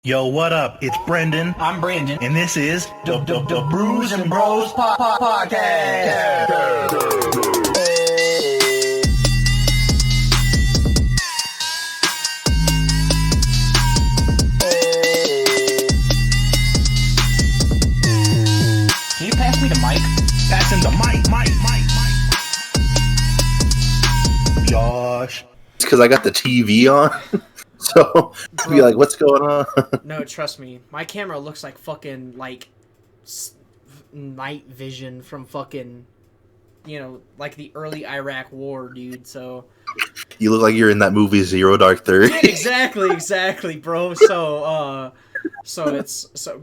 Yo, what up? It's Brendan, I'm Brandon, and this is the Brews and Bros Podcast. Can you pass me the mic? passing the mic. Josh. It's because I got the TV on, so I'll be like, "What's going on?" No, trust me. My camera looks like fucking, like, night vision from fucking, like the early Iraq war, dude, so... You look like you're in that movie Zero Dark 30. Exactly, bro. So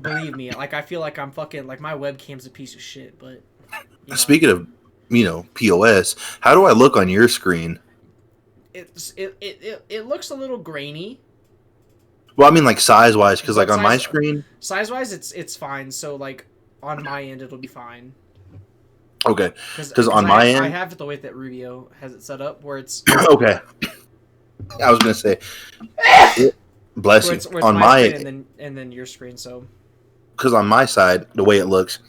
believe me, like, I feel like I'm fucking, like, my webcam's a piece of shit, but... Speaking of, POS, how do I look on your screen? It looks a little grainy. Well, I mean, like size-wise, because like on my screen. Size-wise, it's fine. So like on my end, it'll be fine. Okay, because on my end, I have it the way that Rubio has it set up, where it's okay. I was gonna say, bless you. where it's On my screen and then your screen. So because on my side, the way it looks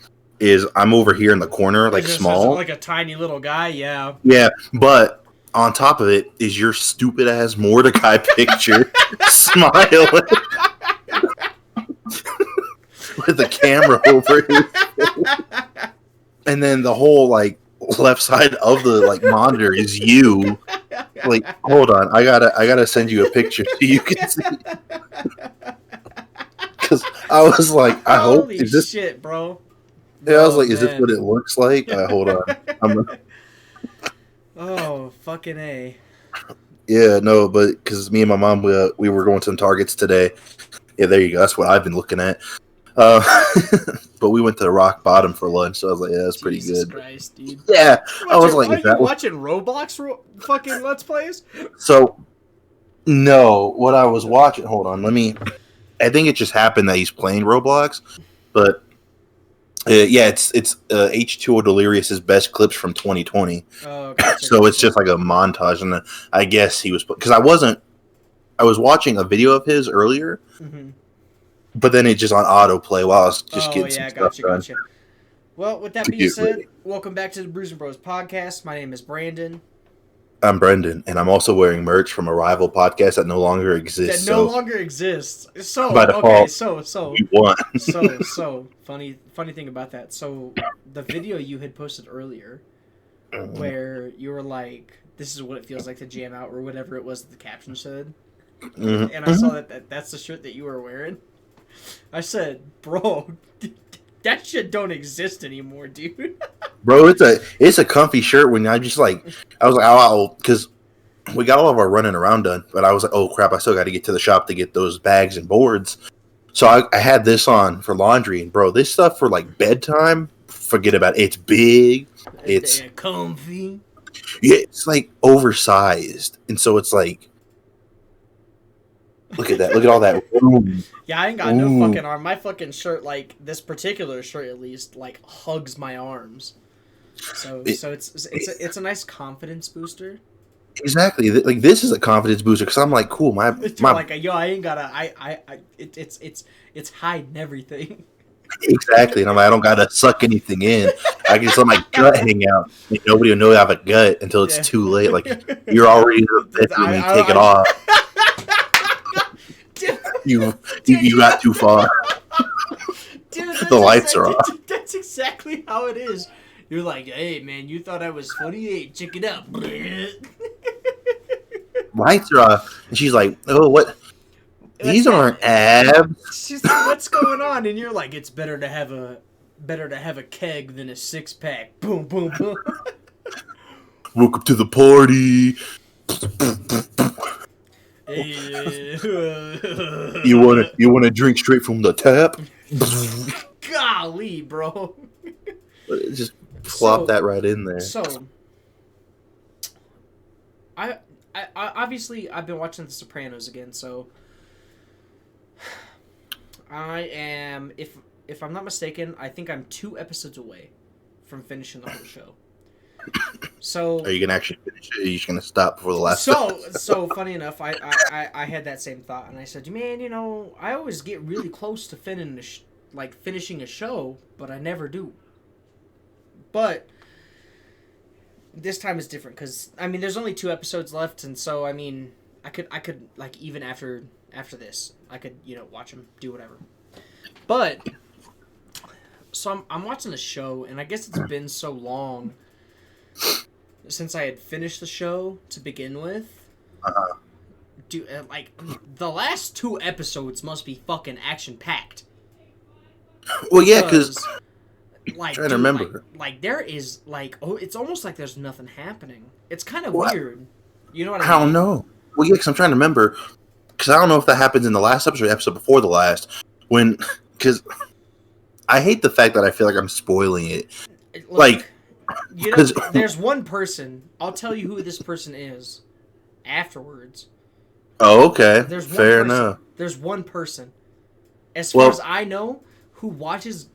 is I'm over here in the corner, like just small, like a tiny little guy. Yeah. Yeah, but on top of it is your stupid ass Mordecai picture smiling with the camera over his. And then the whole like left side of the like monitor is you. Like, hold on, I gotta send you a picture so you can see. Because I was like, I hope Holy is this shit, bro. Yeah, I was like, is man. this what it looks like? Hold on. Oh, fucking A. Yeah, no, but because me and my mom, we were going to some Targets today. Yeah, there you go. That's what I've been looking at. But we went to the Rock Bottom for lunch, so I was like, yeah, that's pretty Jesus good. Christ, dude. Yeah, I was like, are you watching Roblox fucking Let's Plays? So, no, what I was watching, hold on, I think it just happened that he's playing Roblox, but yeah, it's H2O Delirious's best clips from 2020. Oh, gotcha, So it's just like a montage, and I guess he was because I was watching a video of his earlier, but then it just on autoplay while I was just getting some stuff done. Gotcha. Well, with that being said, welcome back to the Brews and Bros podcast. My name is Brandon. I'm Brendan, and I'm also wearing merch from a rival podcast that no longer exists. So by default, okay, so you won. so funny thing about that. So the video you had posted earlier, where you were like, "This is what it feels like to jam out," or whatever it was that the caption said, and I saw that's the shirt that you were wearing. I said, "Bro, that shit don't exist anymore, dude." Bro, it's a comfy shirt. When I was like, oh, because we got all of our running around done, but I was like, oh crap, I still got to get to the shop to get those bags and boards. So I had this on for laundry, and bro, this stuff for like bedtime, forget about it. It's big, it's comfy. Yeah, it's like oversized, and so it's like, look at that, look at all that room. Yeah, I ain't got no fucking arm. My fucking shirt, like this particular shirt at least, like hugs my arms. So it's a nice confidence booster. Exactly, like this is a confidence booster because I'm like, cool, my like yo, I ain't gotta, it's hiding everything. Exactly, and I'm like, I don't gotta suck anything in. I can just let my gut hang out. And nobody will know I have a gut until it's too late. Like you're already in the bedroom and you take it off. Dude, you got too far. Dude, the lights are off. That's exactly how it is. You're like, hey man, you thought I was funny? Hey, check it out. Lights are off, and she's like, oh, what? These aren't abs. She's like, what's going on? And you're like, it's better to have a keg than a 6-pack. Boom, boom, boom. Welcome to the party. You wanna drink straight from the tap? Golly, bro. Just plop that right in there. So, I obviously I've been watching The Sopranos again. So, I am, if I'm not mistaken, I think I'm 2 episodes away from finishing the whole show. So Are you gonna actually finish it? Or are you just gonna stop before the last? so funny enough, I had that same thought, and I said, man, I always get really close to finishing a show, but I never do. But this time is different because there's only 2 episodes left, and so I could like even after this, I could watch them, do whatever. But so I'm watching the show, and I guess it's been so long since I had finished the show to begin with. Dude, like the last 2 episodes must be fucking action packed. Well, yeah, because like, trying to remember. Like there is it's almost like there's nothing happening. It's kind of What? weird. You know what I I mean? don't know. Well, yeah, because I'm trying to remember. Because I don't know if that happens in the last episode or episode before the last. Because I hate the fact that I feel like I'm spoiling it. Look, there's one person. I'll tell you who this person is afterwards. Oh, okay. There's one Fair person. enough. There's one person, as far as I know, who watches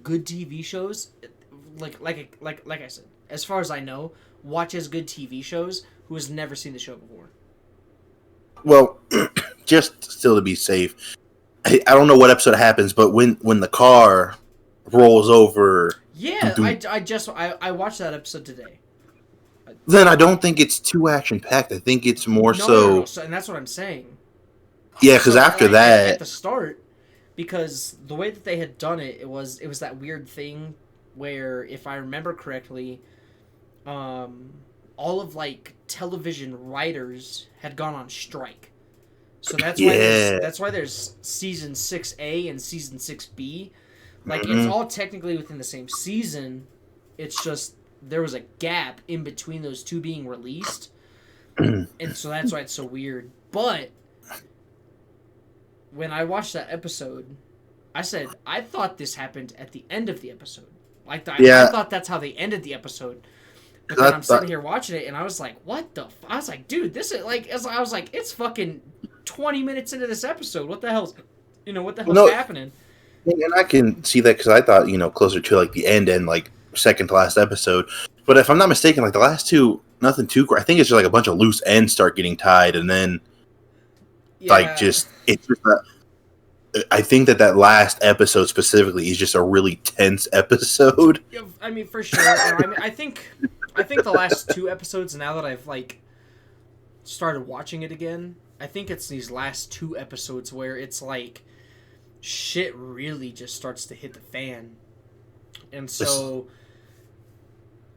good TV shows. Like I said, as far as I know, watches good TV shows who has never seen the show before. Well, just still to be safe, I don't know what episode happens, but when the car rolls over, yeah, I watched that episode today. then I don't think it's too action packed. I think it's more No, and that's what I'm saying. Yeah, because after that, at the start, because the way that they had done it, it was that weird thing where, if I remember correctly, all of television writers had gone on strike. So that's why there's season 6A and season 6B. It's all technically within the same season. It's just there was a gap in between those 2 being released. And so that's why it's so weird. But when I watched that episode, I said, I thought this happened at the end of the episode. I thought that's how they ended the episode. But then I'm sitting here watching it, and I was like, what the I was like, dude, this is I was like, it's fucking 20 minutes into this episode. What the hell's happening? And I can see that because I thought, closer to the end and second to last episode. But if I'm not mistaken, the last 2, nothing too great. I think it's just a bunch of loose ends start getting tied, and then it's just that. I think that last episode specifically is just a really tense episode. Yeah, for sure. I think the last 2 episodes, now that I've started watching it again, I think it's these last 2 episodes where it's shit really just starts to hit the fan. And so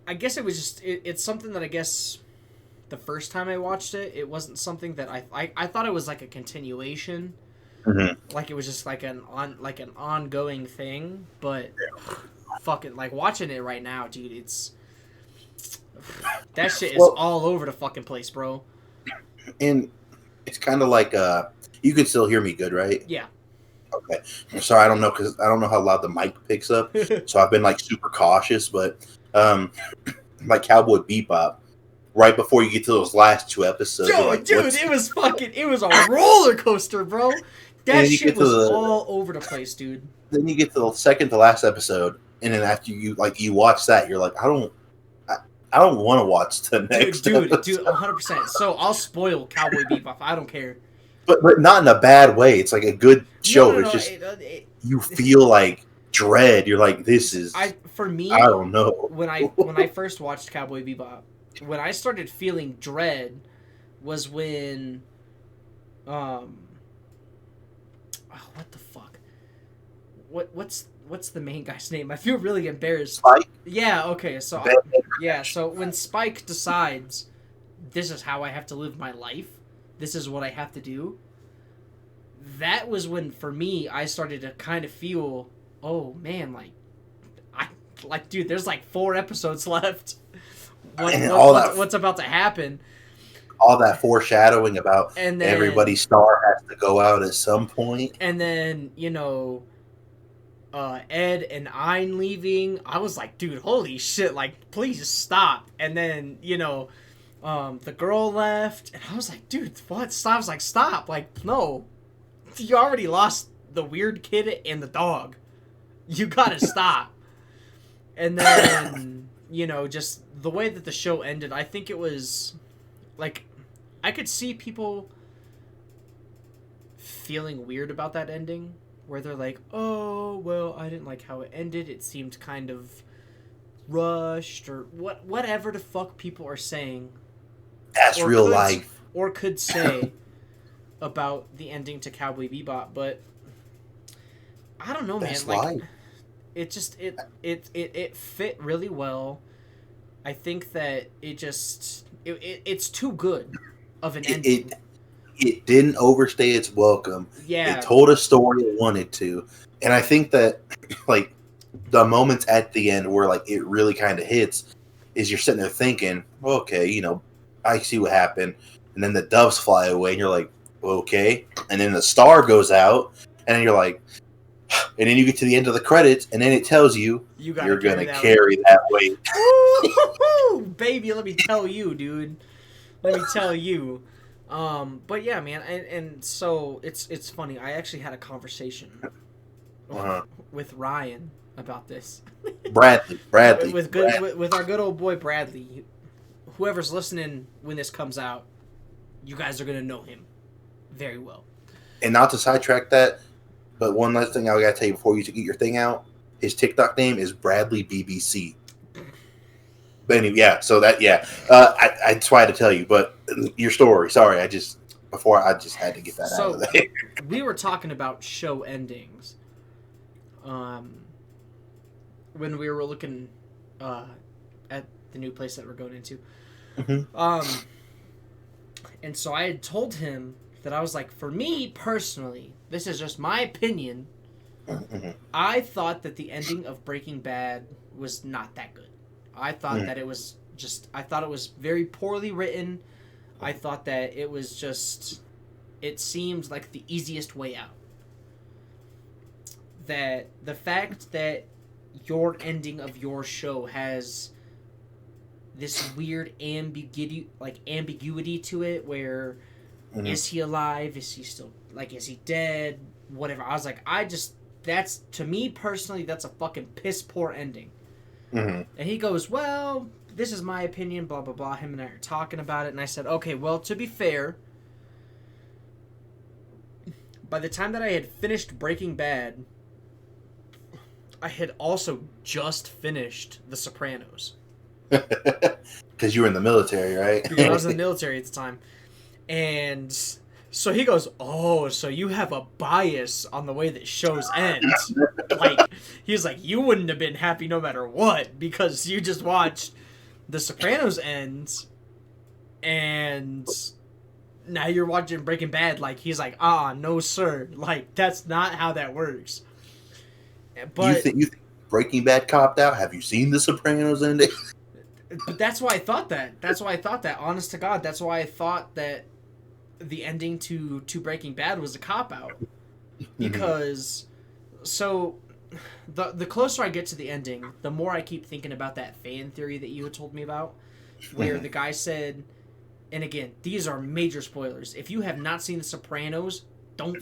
I guess it was just it's something that I guess the first time I watched it, it wasn't something that I thought it was a continuation. Mm-hmm. It was just an ongoing thing, but fucking watching it right now, dude, it's that shit is all over the fucking place, bro. And it's kind of you can still hear me good, right? Yeah. Okay. Sorry, I don't know because I don't know how loud the mic picks up, so I've been super cautious. But Cowboy Bebop, right before you get to those last 2 episodes, dude, it was a roller coaster, bro. That shit was all over the place, dude. Then you get to the second to last episode, and then after you watch that, you're like, I don't want to watch the next dude, episode. 100%. So I'll spoil Cowboy Bebop. I don't care. But not in a bad way. It's a good show. No, it's just you feel dread. You're like, this is. For me, I don't know. When I first watched Cowboy Bebop, when I started feeling dread was when, what the fuck? What's the main guy's name? I feel really embarrassed. Spike? Yeah. Okay. So So when Spike decides, this is how I have to live my life. This is what I have to do. That was when, for me, I started to kind of feel, oh man, dude, there's 4 episodes left. What's about to happen? All that foreshadowing about everybody's star has to go out at some point. And then, Ed and Ein leaving. I was like, dude, holy shit, please stop. And then, the girl left, and I was like, dude, what? Stop. I was like, stop. No. You already lost the weird kid and the dog. You gotta stop. And then, just the way that the show ended, I think it was, like, I could see people feeling weird about that ending, where they're like, oh, well, I didn't like how it ended. It seemed kind of rushed, or whatever the fuck people are saying. That's Or real could- life. Or could say about the ending to Cowboy Bebop, but I don't know, That's man. Like, life. it just it fit really well. I think that it's too good of an ending. It didn't overstay its welcome. Yeah. It told a story it wanted to. And I think that, like, the moments at the end where, like, it really kind of hits is you're sitting there thinking, well, okay, I see what happened. And then the doves fly away, and you're like, okay. And then the star goes out, and then you're like, and then you get to the end of the credits, and then it tells you you're going to carry that weight. Ooh, baby, let me tell you, dude. Let me tell you. But yeah, man, and so it's funny. I actually had a conversation with Ryan about this. Bradley. with our good old boy Bradley. Whoever's listening when this comes out, you guys are gonna know him very well. And not to sidetrack that, but one last thing I gotta tell you before you get your thing out. His TikTok name is Bradley BBC. But anyway, yeah. So that, yeah. I that's why I had to tell you. But your story. Sorry, I just had to get that out of there. We were talking about show endings. When we were looking at the new place that we're going into. Mm-hmm. And so I had told him that I was like, for me personally, this is just my opinion. Mm-hmm. I thought that the ending of Breaking Bad was not that good. I thought that it was I thought it was very poorly written. I thought that it was it seemed like the easiest way out. That the fact that your ending of your show has this weird ambiguity to it, where is he alive? Is he still, like, is he dead? Whatever. I was like, that's, to me personally, that's a fucking piss poor ending. Mm-hmm. And he goes, well, this is my opinion, blah, blah, blah. Him and I are talking about it. And I said, okay, well, to be fair, by the time that I had finished Breaking Bad, I had also just finished The Sopranos. Because you were in the military, right? Because I was in the military at the time. And so he goes, oh, so you have a bias on the way that shows end. Like, he's like, you wouldn't have been happy no matter what, because you just watched The Sopranos end, and now you're watching Breaking Bad. Like, he's like, no, sir. Like, that's not how that works. But you think Breaking Bad copped out? Have you seen The Sopranos ending? But that's why I thought that. Honest to God, that's why I thought that the ending to Breaking Bad was a cop-out. Because, so, the closer I get to the ending, the more I keep thinking about that fan theory that you had told me about, where the guy said, and again, these are major spoilers. If you have not seen The Sopranos, do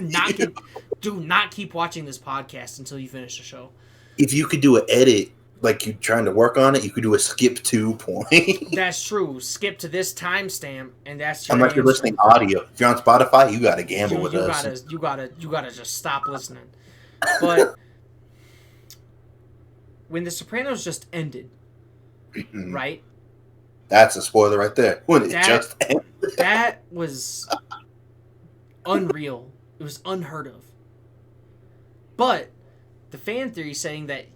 not keep watching this podcast until you finish the show. If you could do an edit, like you're trying to work on it, you could do a skip to point. That's true. Skip to this timestamp, and that's your Unless you're listening audio. If you're on Spotify, you gotta gamble with us. You gotta just stop listening. But when The Sopranos just ended, right? That's a spoiler right there. When it just ended. That was unreal. It was unheard of. But the fan theory saying that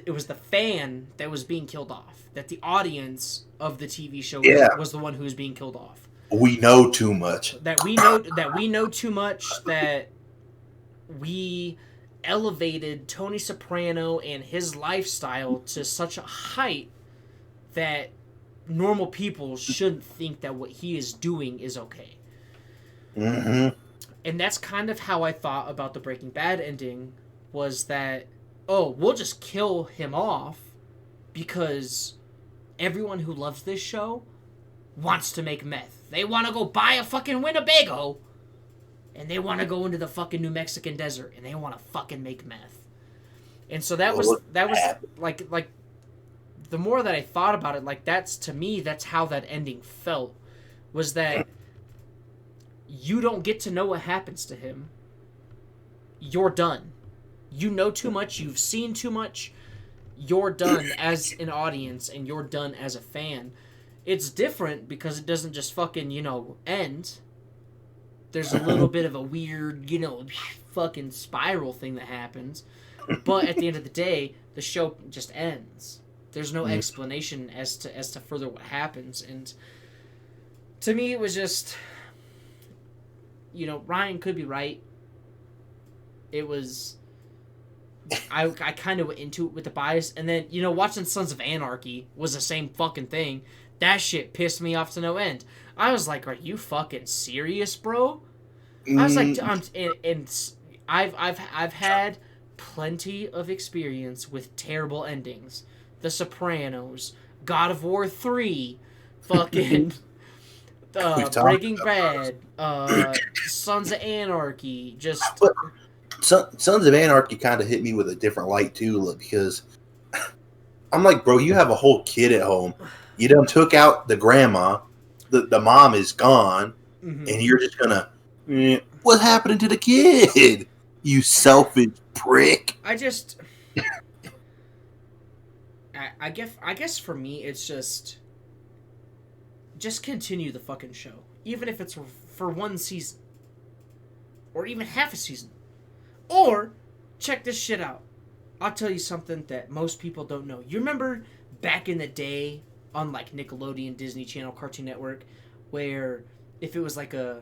it was the fan that was being killed off. That the audience of the TV show was the one who was being killed off. We know too much. That we know too much. That we elevated Tony Soprano and his lifestyle to such a height that normal people shouldn't think that what he is doing is okay. Mm-hmm. And that's kind of how I thought about the Breaking Bad ending, was that, we'll just kill him off because everyone who loves this show wants to make meth. They want to go buy a fucking Winnebago, and they want to go into the fucking New Mexican desert, and they want to fucking make meth. And so that was like the more that I thought about it, like, to me, that's how that ending felt. Was that you don't get to know what happens to him. You're done. You know too much. You've seen too much. You're done as an audience, and you're done as a fan. It's different because it doesn't just fucking, end. There's a little bit of a weird, fucking spiral thing that happens. But at the end of the day, the show just ends. There's no explanation as to further what happens. And to me, it was just, Ryan could be right. It was, I kind of went into it with the bias. And then, watching Sons of Anarchy was the same fucking thing. That shit pissed me off to no end. I was like, are you fucking serious, bro? I was like, I've had plenty of experience with terrible endings. The Sopranos, God of War 3, fucking Breaking Bad, Sons of Anarchy, just... Sons of Anarchy kind of hit me with a different light, too, because I'm like, bro, you have a whole kid at home. You done took out the grandma. The mom is gone. Mm-hmm. And you're just gonna... what's happening to the kid? You selfish prick. I guess for me, it's just continue the fucking show. Even if it's for one season. Or even half a season. Or, check this shit out. I'll tell you something that most people don't know. You remember back in the day on like Nickelodeon, Disney Channel, Cartoon Network, where if it was like a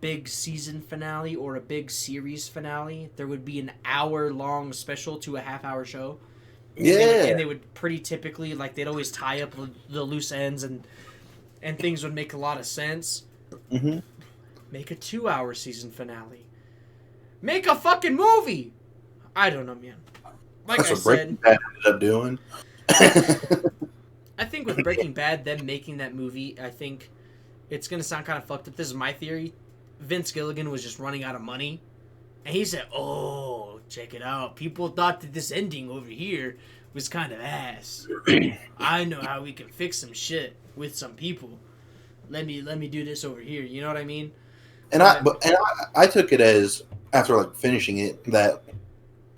big season finale or a big series finale, there would be an hour-long special to a half-hour show. Yeah. And they would pretty typically, like, they'd always tie up the loose ends and things would make a lot of sense. Mm-hmm. Make a 2-hour season finale. Make a fucking movie! I don't know, man. Like That's I what Breaking Bad ended up doing. I think with Breaking Bad, them making that movie, I think it's going to sound kind of fucked up. This is my theory. Vince Gilligan was just running out of money. And he said, oh, check it out. People thought that this ending over here was kind of ass. I know how we can fix some shit with some people. Let me do this over here. You know what I mean? And I took it as, after like finishing it, that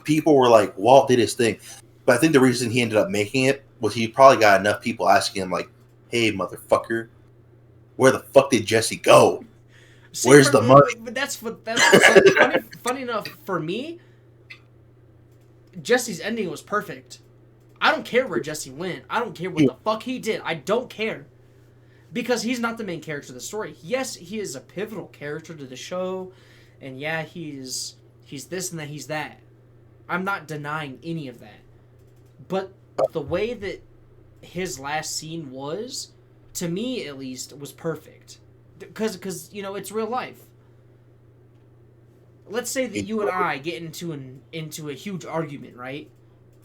people were like, Walt did his thing. But I think the reason he ended up making it was he probably got enough people asking him, like, hey, motherfucker, where the fuck did Jesse go? Where's the money? But that's funny enough, for me, Jesse's ending was perfect. I don't care where Jesse went. I don't care what the fuck he did. I don't care. Because he's not the main character of the story. Yes, he is a pivotal character to the show. And yeah, he's this and that, he's that. I'm not denying any of that. But the way that his last scene was, to me at least, was perfect. Because it's real life. Let's say that you and I get into a huge argument, right?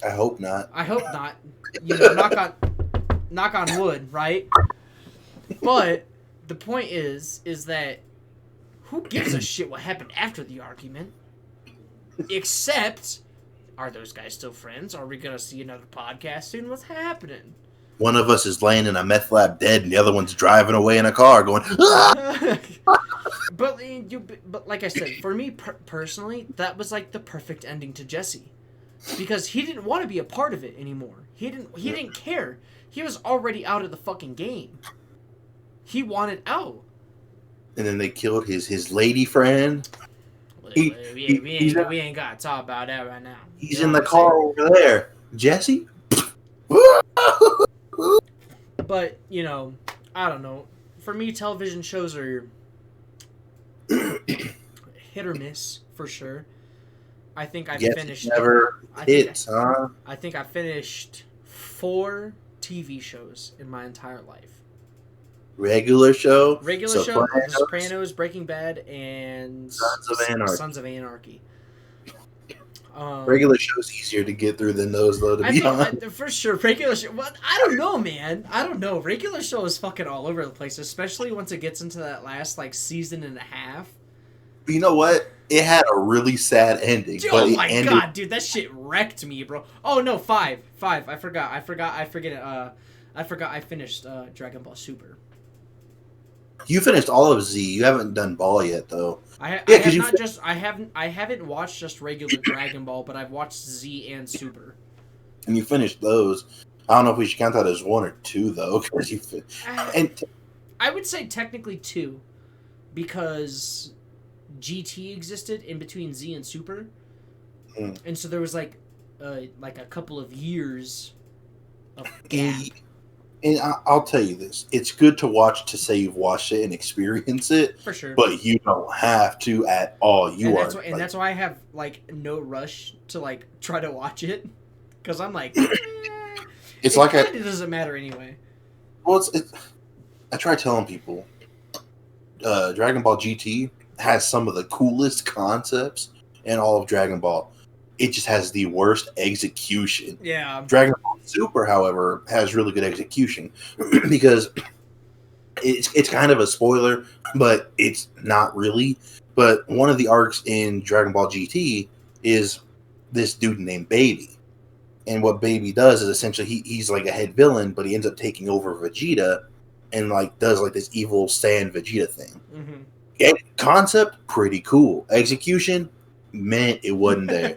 I hope not. I hope not. Knock on wood, right? But the point is that who gives a shit what happened after the argument? Except, are those guys still friends? Are we gonna see another podcast soon? What's happening? One of us is laying in a meth lab dead, and the other one's driving away in a car going, ah! But like I said, for me personally, that was like the perfect ending to Jesse, because he didn't want to be a part of it anymore. He didn't care. He was already out of the fucking game. He wanted out. And then they killed his lady friend. We ain't got to talk about that right now. He's in the car over there. Jesse? But, I don't know. For me, television shows are hit or miss, for sure. I think I finished... never hits, huh? I think I finished 4 TV shows in my entire life. Regular show, Sopranos, Breaking Bad, and Sons of Anarchy. Regular show's easier to get through than those, though, to be honest. For sure, regular show. Well, I don't know, man. I don't know. Regular show is fucking all over the place, especially once it gets into that last, season and a half. But you know what? it had a really sad ending. Dude, but oh it my ended, god, dude, that shit wrecked me, bro. Oh no, 5. I forgot. I forgot I finished Dragon Ball Super. You finished all of Z. You haven't done Ball yet, though. I Yeah, have you not just I haven't watched just regular Dragon Ball, but I've watched Z and Super. And you finished those. I don't know if we should count that as 1 or 2, though, because I would say technically 2, because GT existed in between Z and Super, and so there was like a couple of years of gap. And I'll tell you this: it's good to watch to say you've watched it and experience it, For sure. but you don't have to at all. That's why I have like no rush to like try to watch it, because I'm like, it's like it doesn't matter anyway. Well, I try telling people, Dragon Ball GT has some of the coolest concepts in all of Dragon Ball. It just has the worst execution. Yeah. Dragon Ball Super, however, has really good execution because it's kind of a spoiler, but it's not really. But one of the arcs in Dragon Ball GT is this dude named Baby. And what Baby does is essentially he's like a head villain, but he ends up taking over Vegeta and like does like this evil Saiyan Vegeta thing. Mm-hmm. Concept, pretty cool. Execution, man, it wasn't there.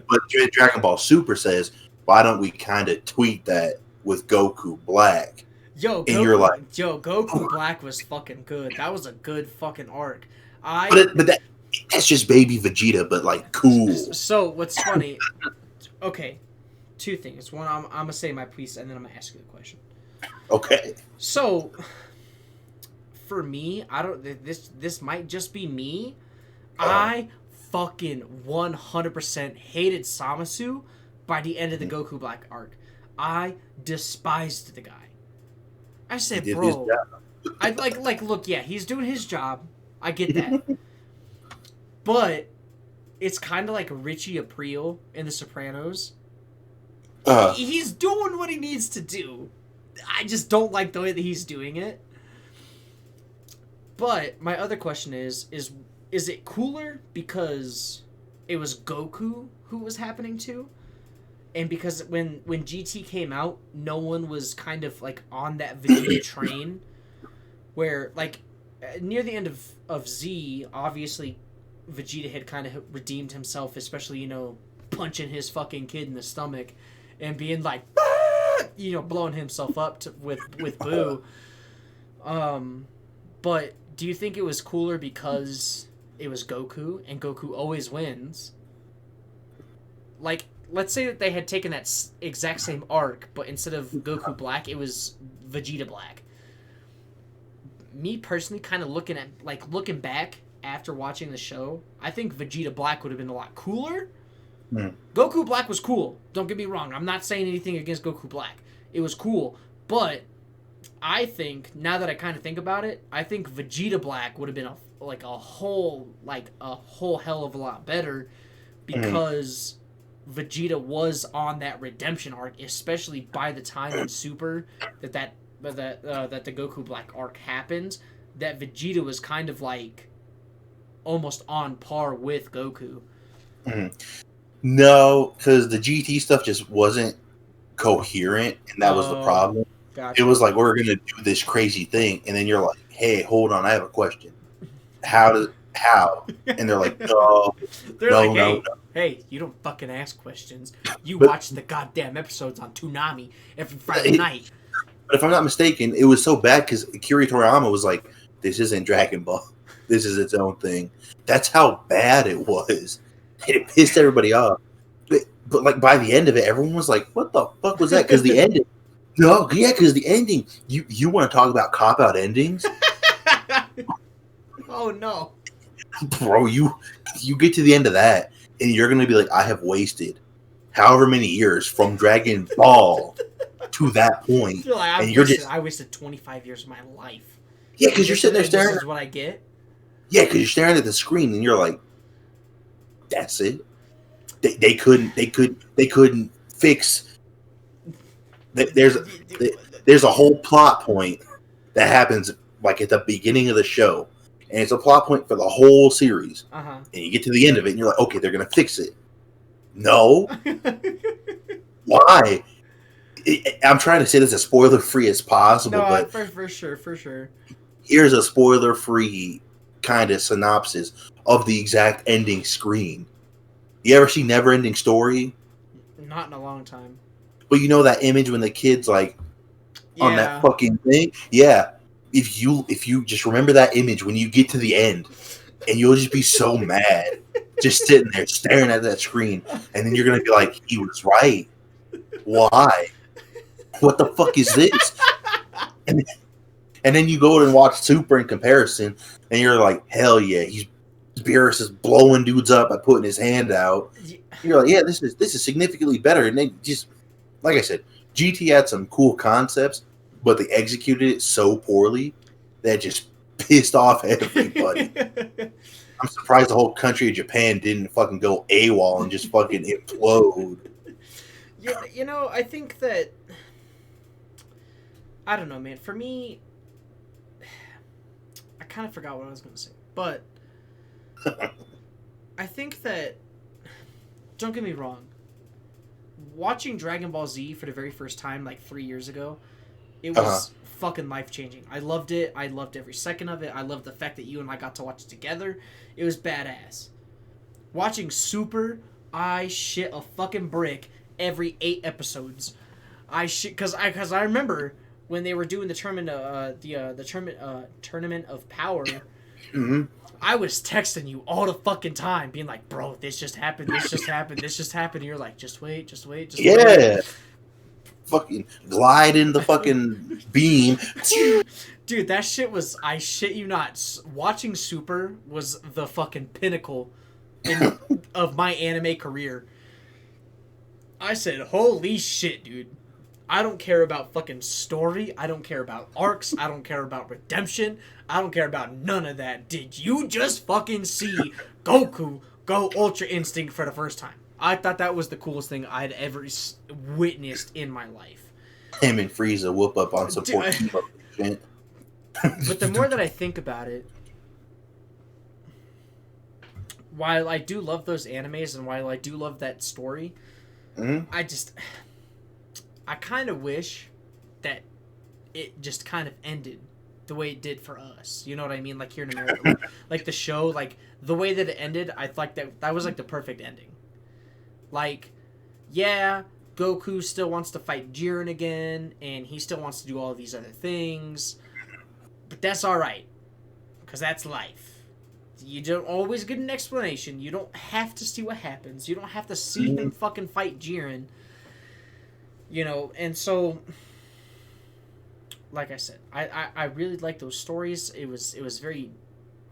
But Dragon Ball Super says, why don't we kind of tweak that with Goku Black? You're like, Goku Black was fucking good. That was a good fucking arc. But that's just baby Vegeta, but like cool. So what's funny? Okay, 2 things. One, I'm gonna say my piece, and then I'm gonna ask you a question. Okay. So, for me, I don't. This might just be me. I fucking 100% hated Samasu by the end of the Goku Black arc. I despised the guy. I said, bro, I like look, yeah, he's doing his job. I get that. But it's kind of like Richie Aprile in The Sopranos. He's doing what he needs to do. I just don't like the way that he's doing it. But my other question is it cooler because it was Goku who was happening to? And because when GT came out, no one was kind of like on that Vegeta train where like near the end of Z, obviously Vegeta had kind of redeemed himself, especially, you know, punching his fucking kid in the stomach and being like, ah! You know, blowing himself up with Boo. But do you think it was cooler because it was Goku and Goku always wins? Like, let's say that they had taken that exact same arc, but instead of Goku Black, it was Vegeta Black. Me personally, kind of looking back after watching the show, I think Vegeta Black would have been a lot cooler. Goku Black was cool. Don't get me wrong. I'm not saying anything against Goku Black. It was cool, but I think, now that I kind of think about it, I think Vegeta Black would have been a whole hell of a lot better because Vegeta was on that redemption arc, especially by the time in Super that the Goku Black arc happened. That Vegeta was kind of like almost on par with Goku. No, because the GT stuff just wasn't coherent, and that was the problem. Gotcha. It was like, we're going to do this crazy thing, and then you're like, hey, hold on, I have a question. How? And they're like, no. Hey, you don't fucking ask questions. You watch the goddamn episodes on Toonami every Friday night. But if I'm not mistaken, it was so bad because Akira Toriyama was like, this isn't Dragon Ball. This is its own thing. That's how bad it was. It pissed everybody off. But like by the end of it, everyone was like, what the fuck was that? Because the ending. No, yeah, because the ending. You want to talk about cop-out endings? Oh, no. Bro, you get to the end of that, and you're going to be like, I have wasted however many years from Dragon Ball to that point. I wasted 25 years of my life. Yeah, because you're sitting there staring. This is what I get? Yeah, because you're staring at the screen, and you're like, that's it. They couldn't fix. There's a whole plot point that happens like at the beginning of the show, and it's a plot point for the whole series. Uh-huh. And you get to the end of it, and you're like, okay, they're gonna fix it. No, why? I'm trying to say this as spoiler free as possible, No, but for sure. here's a spoiler free kind of synopsis of the exact ending screen. You ever see Never Ending Story? Not in a long time. But you know that image when the kid's like on Yeah. that fucking thing? Yeah. If you just remember that image when you get to the end, and you'll just be so mad, just sitting there staring at that screen, and then you're gonna be like, he was right. Why? What the fuck is this? And then you go and watch Super in comparison, and you're like, hell yeah, Beerus is blowing dudes up by putting his hand out. You're like, yeah, this is significantly better. And they just, like I said, GT had some cool concepts, but they executed it so poorly that just pissed off everybody. I'm surprised the whole country of Japan didn't fucking go AWOL and just fucking implode. Yeah, you know, I think that, I don't know, man. For me, I kind of forgot what I was going to say, but I think that, don't get me wrong, watching Dragon Ball Z for the very first time like 3 years ago, it was fucking life-changing. I loved it. I loved every second of it. I loved the fact that you and I got to watch it together. It was badass. Watching Super, I shit a fucking brick every 8 episodes. Because I remember when they were doing the tournament, tournament of power. Mm-hmm. I was texting you all the fucking time, being like, "Bro, this just happened. This just happened. This just happened." And you're like, "Just wait, just wait, just wait." Yeah. Fucking glide in the fucking beam. Dude, that shit was, I shit you not, watching Super was the fucking pinnacle of my anime career. I said, holy shit, dude. I don't care about fucking story. I don't care about arcs. I don't care about redemption. I don't care about none of that. Did you just fucking see Goku go Ultra Instinct for the first time? I thought that was the coolest thing I'd ever witnessed in my life. Him and Frieza whoop up on support. But the more that I think about it, while I do love those animes and while I do love that story, I kind of wish that it just kind of ended the way it did for us. You know what I mean? Like here in America, like the show, like the way that it ended, I thought that was like the perfect ending. Like, yeah, Goku still wants to fight Jiren again, and he still wants to do all of these other things, but that's all right, because that's life. You don't always get an explanation. You don't have to see what happens. You don't have to see him fucking fight Jiren. You know, and so, like I said, I really like those stories. It was very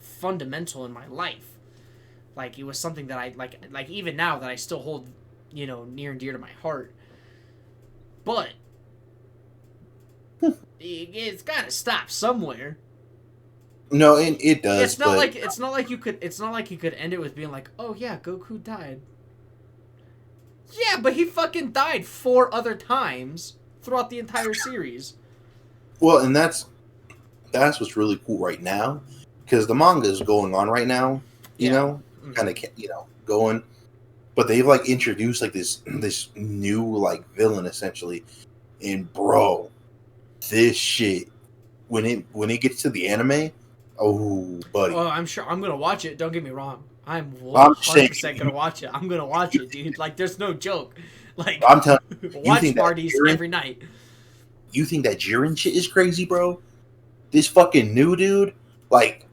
fundamental in my life. Like, it was something that I, like even now that I still hold, you know, near and dear to my heart. But, it's gotta stop somewhere. No, it does. It's not like you could end it with being like, oh yeah, Goku died. Yeah, but he fucking died 4 other times throughout the entire series. Well, and that's what's really cool right now, because the manga is going on right now. You know, kind of going, but they've like introduced like this new like villain essentially, and bro, this shit when it gets to the anime, oh buddy. Oh, I'm sure I'm gonna watch it. Don't get me wrong. I'm 100% gonna watch it. I'm gonna watch it, dude. Like, there's no joke. Like, I'm telling you, watch parties every night. You think that Jiren shit is crazy, bro? This fucking new dude, like,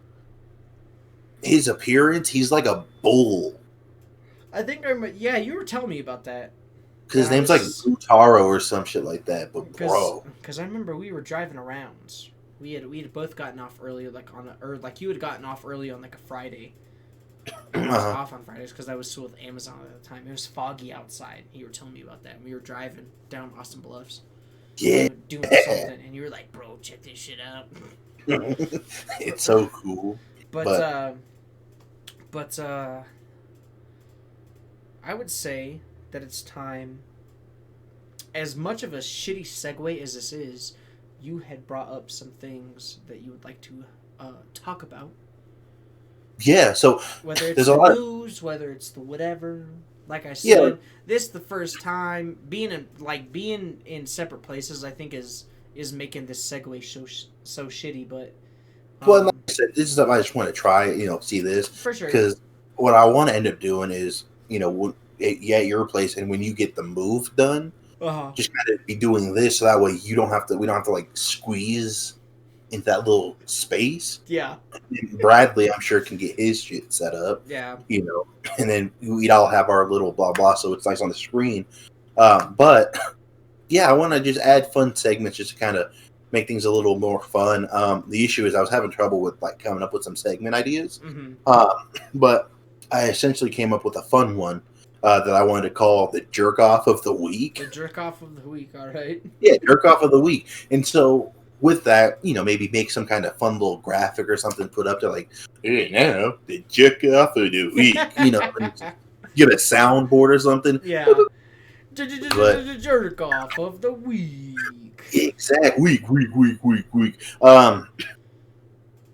his appearance, he's like a bull. I think yeah, you were telling me about that. His name's like Utaro or some shit like that, but bro. Because I remember we were driving around. We had both gotten off early, like like you had gotten off early on like a Friday. I was off on Fridays because I was still with Amazon at the time. It was foggy outside. You were telling me about that. And we were driving down Austin Bluffs. Yeah. Doing something, and you were like, "Bro, check this shit out." It's so cool. But I would say that it's time. As much of a shitty segue as this is, you had brought up some things that you would like to talk about. yeah, so Whether it's there's a the lot. news, whether it's the whatever. Like I Yeah, said, this the first time being in separate places. I think is making this segue so shitty. But well, like I said, this is something I just want to try. See this for sure, because what I want to end up doing is, at your place, and when you get the move done, just kind of be doing this so that way you don't have to. We don't have to like squeeze into that little space. yeah, And Bradley, I'm sure, can get his shit set up. yeah, And then we'd all have our little blah blah, so it's nice on the screen. But yeah, I want to just add fun segments just to kind of make things a little more fun. The issue is I was having trouble with like coming up with some segment ideas, but I essentially came up with a fun one that I wanted to call the jerk off of the week. the jerk off of the week. All right. Yeah, jerk off of the week. And so with that, maybe make some kind of fun little graphic or something put up there like, hey, now the jerk off of the week. And get a soundboard or something. Yeah. But- Jerk off of the week. Exact week.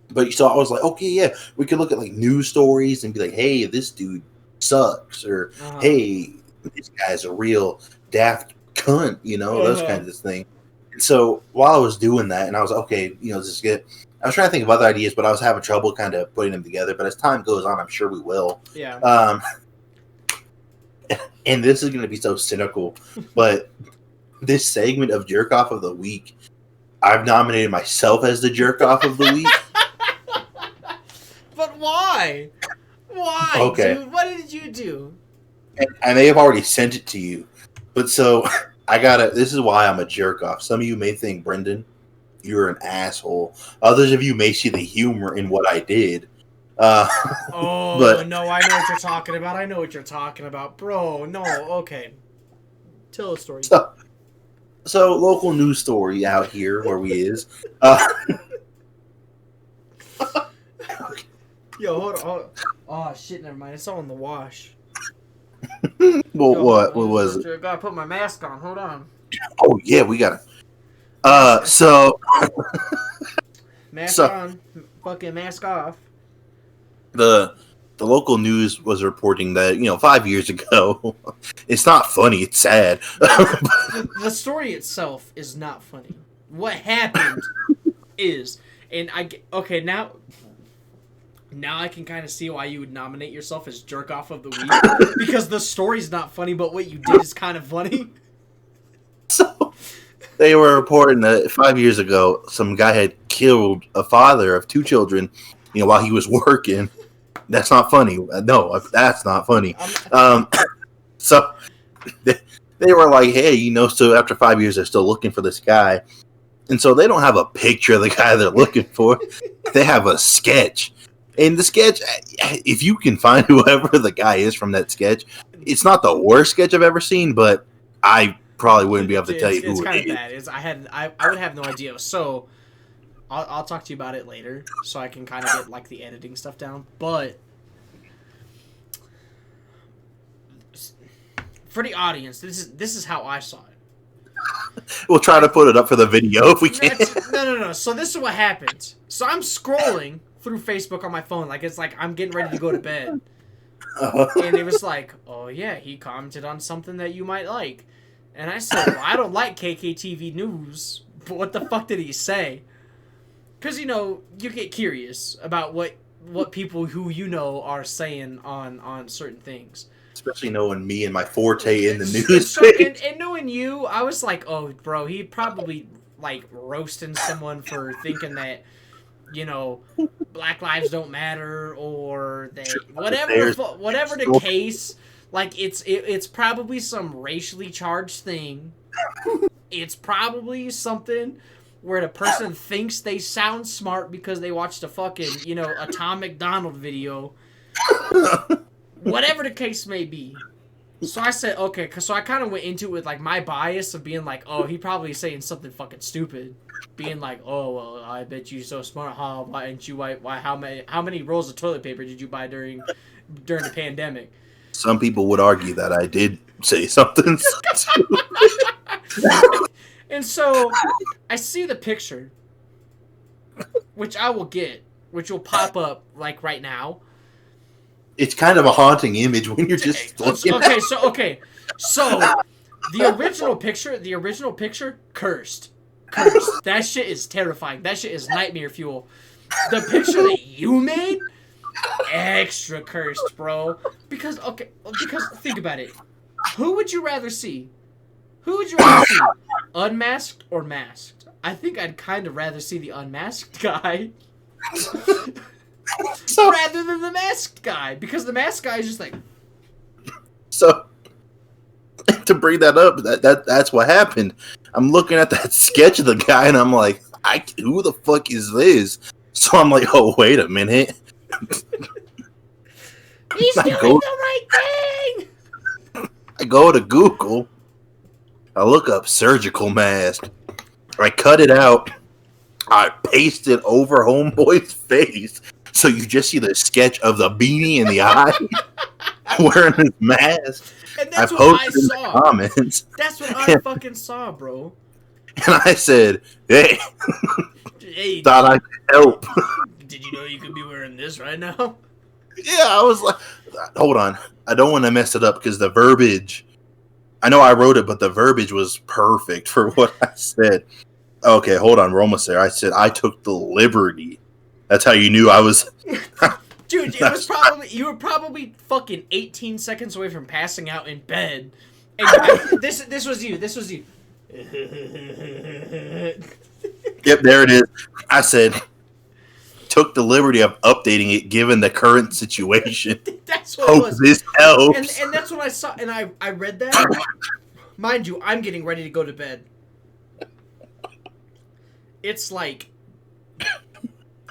But so I was like, okay, yeah, we could look at like news stories and be like, hey, this dude sucks, or hey, this guy's a real daft cunt, those kinds of things. And so while I was doing that, and I was like, okay, this is good. I was trying to think of other ideas, but I was having trouble kind of putting them together. But as time goes on, I'm sure we will. Yeah. And this is going to be so cynical, but this segment of jerk off of the week, I've nominated myself as the jerk off of the week. But why? Why, Okay. dude? What did you do? And I may have already sent it to you, but so this is why I'm a jerk off. Some of you may think, Brendan, you're an asshole. Others of you may see the humor in what I did. Oh, but, no, I know what you're talking about. Bro, no, okay. Tell a story. So local news story out here where we is. Yo, hold on. Oh, shit, never mind. It's all in the wash. Well, Yo, what was it? I gotta put my mask on. Hold on. Oh, yeah, we got to. So. Mask on. Fucking mask off. The local news was reporting that 5 years ago, it's not funny, it's sad. The story itself is not funny. What happened is, and okay, now I can kind of see why you would nominate yourself as jerk off of the week, because the story's not funny, but what you did is kind of funny. So they were reporting that 5 years ago, some guy had killed a father of two children, while he was working. That's not funny. No, that's not funny. So they were like, hey, so after 5 years, they're still looking for this guy. And so they don't have a picture of the guy they're looking for. They have a sketch. And the sketch, if you can find whoever the guy is from that sketch, it's not the worst sketch I've ever seen, but I probably wouldn't be able to tell you who it's kind it of is. bad. I would have no idea. So I'll talk to you about it later, so I can kind of get like the editing stuff down. But for the audience, this is how I saw it. We'll try to put it up for the video if we can. No. So this is what happened. So I'm scrolling through Facebook on my phone, it's like I'm getting ready to go to bed, and it was like, oh yeah, he commented on something that you might like, and I said, well, I don't like KKTV news, but what the fuck did he say? Because you get curious about what people who are saying on certain things. Especially knowing me and my forte in the news. And knowing you, I was like, oh, bro, he probably roasting someone for thinking that, Black lives don't matter, or that whatever the case. It's probably some racially charged thing. It's probably something where the person thinks they sound smart because they watched a fucking, a Tom McDonald video. Whatever the case may be. So I said, okay, so I kind of went into it with, my bias of being like, oh, he probably saying something fucking stupid. Being like, oh, well, I bet you so smart, huh? Why didn't you how many rolls of toilet paper did you buy during the pandemic? Some people would argue that I did say something. And so I see the picture, which I will get, which will pop up right now. it's kind of a haunting image when you're just looking at it. So the original picture, cursed. That shit is terrifying. That shit is nightmare fuel. The picture that you made, extra cursed, bro. Because think about it. Who would you rather see? Unmasked or masked? I think I'd kind of rather see the unmasked guy rather than the masked guy, because the masked guy is just like. So to bring that up, that's what happened. I'm looking at that sketch of the guy, and I'm like, who the fuck is this? So I'm like, oh, wait a minute. He's doing the right thing! I go to Google. I look up surgical mask. I cut it out. I paste it over Homeboy's face. So you just see the sketch of the beanie in the eye wearing his mask. And that's I what I posted in saw. the comments. That's what I fucking saw, bro. And I said, hey, thought I could help. Did you know you could be wearing this right now? Yeah, I was like, hold on. I don't want to mess it up because the verbiage, I know I wrote it, but the verbiage was perfect for what I said. Okay, hold on. We're almost there. I said, I took the liberty. That's how you knew I was. Dude, you were probably fucking 18 seconds away from passing out in bed. And this was you. Yep, there it is. I said, took the liberty of updating it given the current situation. That's what it was. This helps. And that's what I saw. And I read that. Mind you, I'm getting ready to go to bed. It's like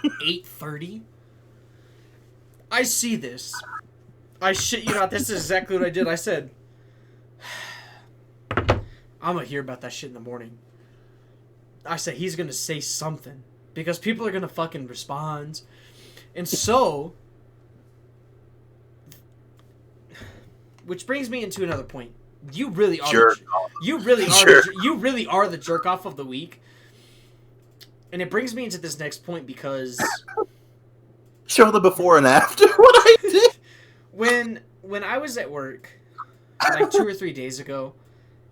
8:30. I see this. I shit you not. This is exactly what I did. I said, I'm going to hear about that shit in the morning. I said, he's going to say something. Because people are going to fucking respond. And so, which brings me into another point. You really are you really are the jerk off of the week. And it brings me into this next point because show the before and after what I did. When I was at work like 2 or 3 days ago,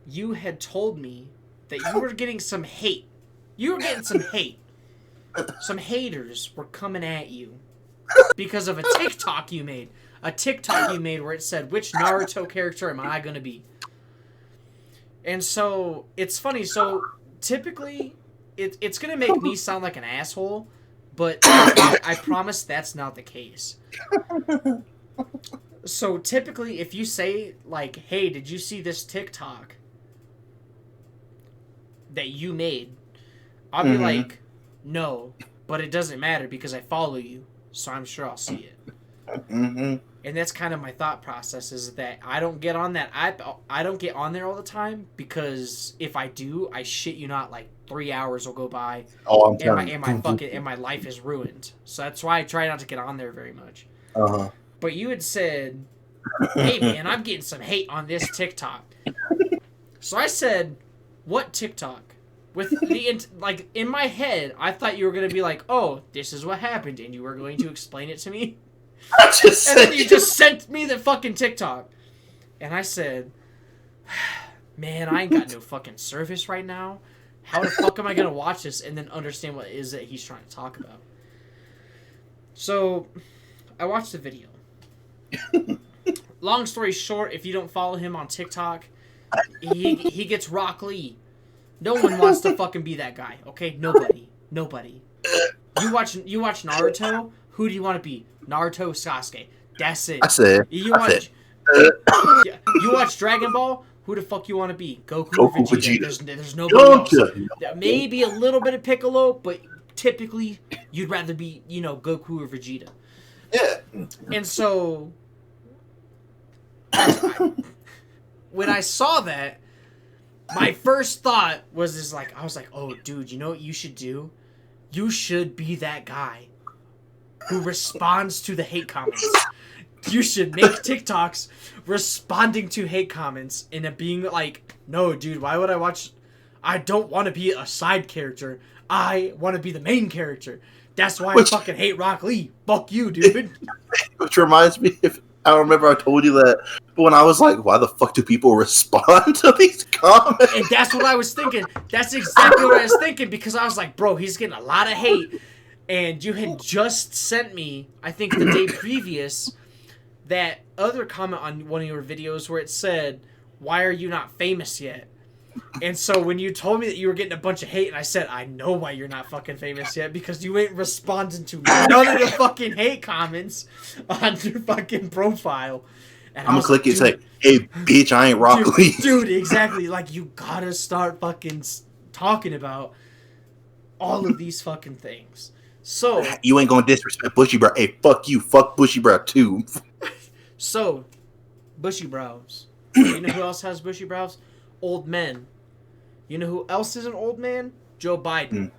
you had told me that you were getting some hate. Some haters were coming at you because of a TikTok you made. A TikTok you made where it said, which Naruto character am I going to be? And so, it's funny. So, typically, it's going to make me sound like an asshole, but I promise that's not the case. So, typically, if you say, like, hey, did you see this TikTok that you made? I'll be like, no, but it doesn't matter because I follow you, so I'm sure I'll see it. And that's kind of my thought process, is that I don't get on that. I don't get on there all the time, because if I do, I shit you not, like 3 hours will go by, and my life is ruined. So that's why I try not to get on there very much. But you had said, hey man, I'm getting some hate on this TikTok. So I said, what TikTok? With like in my head, I thought you were gonna be like, oh, this is what happened, and you were going to explain it to me. And then you just sent me the fucking TikTok. And I said, man, I ain't got no fucking service right now. How the fuck am I going to watch this and then understand what it is that he's trying to talk about? So, I watched the video. Long story short, if you don't follow him on TikTok, he gets Rock Lee. No one wants to fucking be that guy, okay? Nobody. You watch Naruto, who do you want to be? Naruto, Sasuke. That's it. You watch Dragon Ball, who the fuck you want to be? Goku or Vegeta? There's nobody else. Maybe a little bit of Piccolo, but typically you'd rather be, Goku or Vegeta. Yeah. And so, when I saw that, my first thought was I was like, oh, dude, you know what you should do? You should be that guy who responds to the hate comments. You should make TikToks responding to hate comments and it being like, no, dude, why would I watch? I don't want to be a side character. I want to be the main character. That's why Which- I fucking hate Rock Lee. Fuck you, dude. Which reminds me, if I don't remember I told you that, but when I was like, why the fuck do people respond to these comments? And that's what I was thinking. That's exactly what I was thinking, because I was like, bro, he's getting a lot of hate. And you had just sent me, I think the day previous, that other comment on one of your videos where it said, why are you not famous yet? And so when you told me that you were getting a bunch of hate, and I said, I know why you're not fucking famous yet, because you ain't responding to none of the fucking hate comments on your fucking profile. And I'm gonna click it and say, hey, bitch, I ain't Rock Lee. Dude, exactly. Like, you gotta start fucking talking about all of these fucking things. So, You ain't gonna disrespect Bushy Brow. Hey, fuck you. Fuck Bushy Brow, too. so, bushy brows. You know who else has bushy brows? Old men. You know who else is an old man? Joe Biden.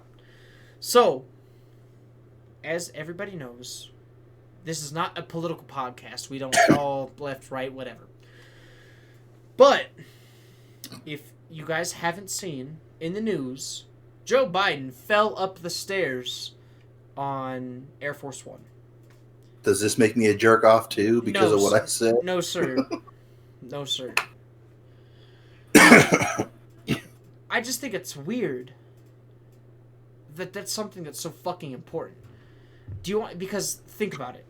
So, as everybody knows, this is not a political podcast. We don't call left, right, whatever. But, if you guys haven't seen, in the news, Joe Biden fell up the stairs on Air Force One. Does this make me a jerk off, too, because of what I said? No, sir. No, sir. I just think it's weird that that's something that's so fucking important. Do you want... Because, think about it.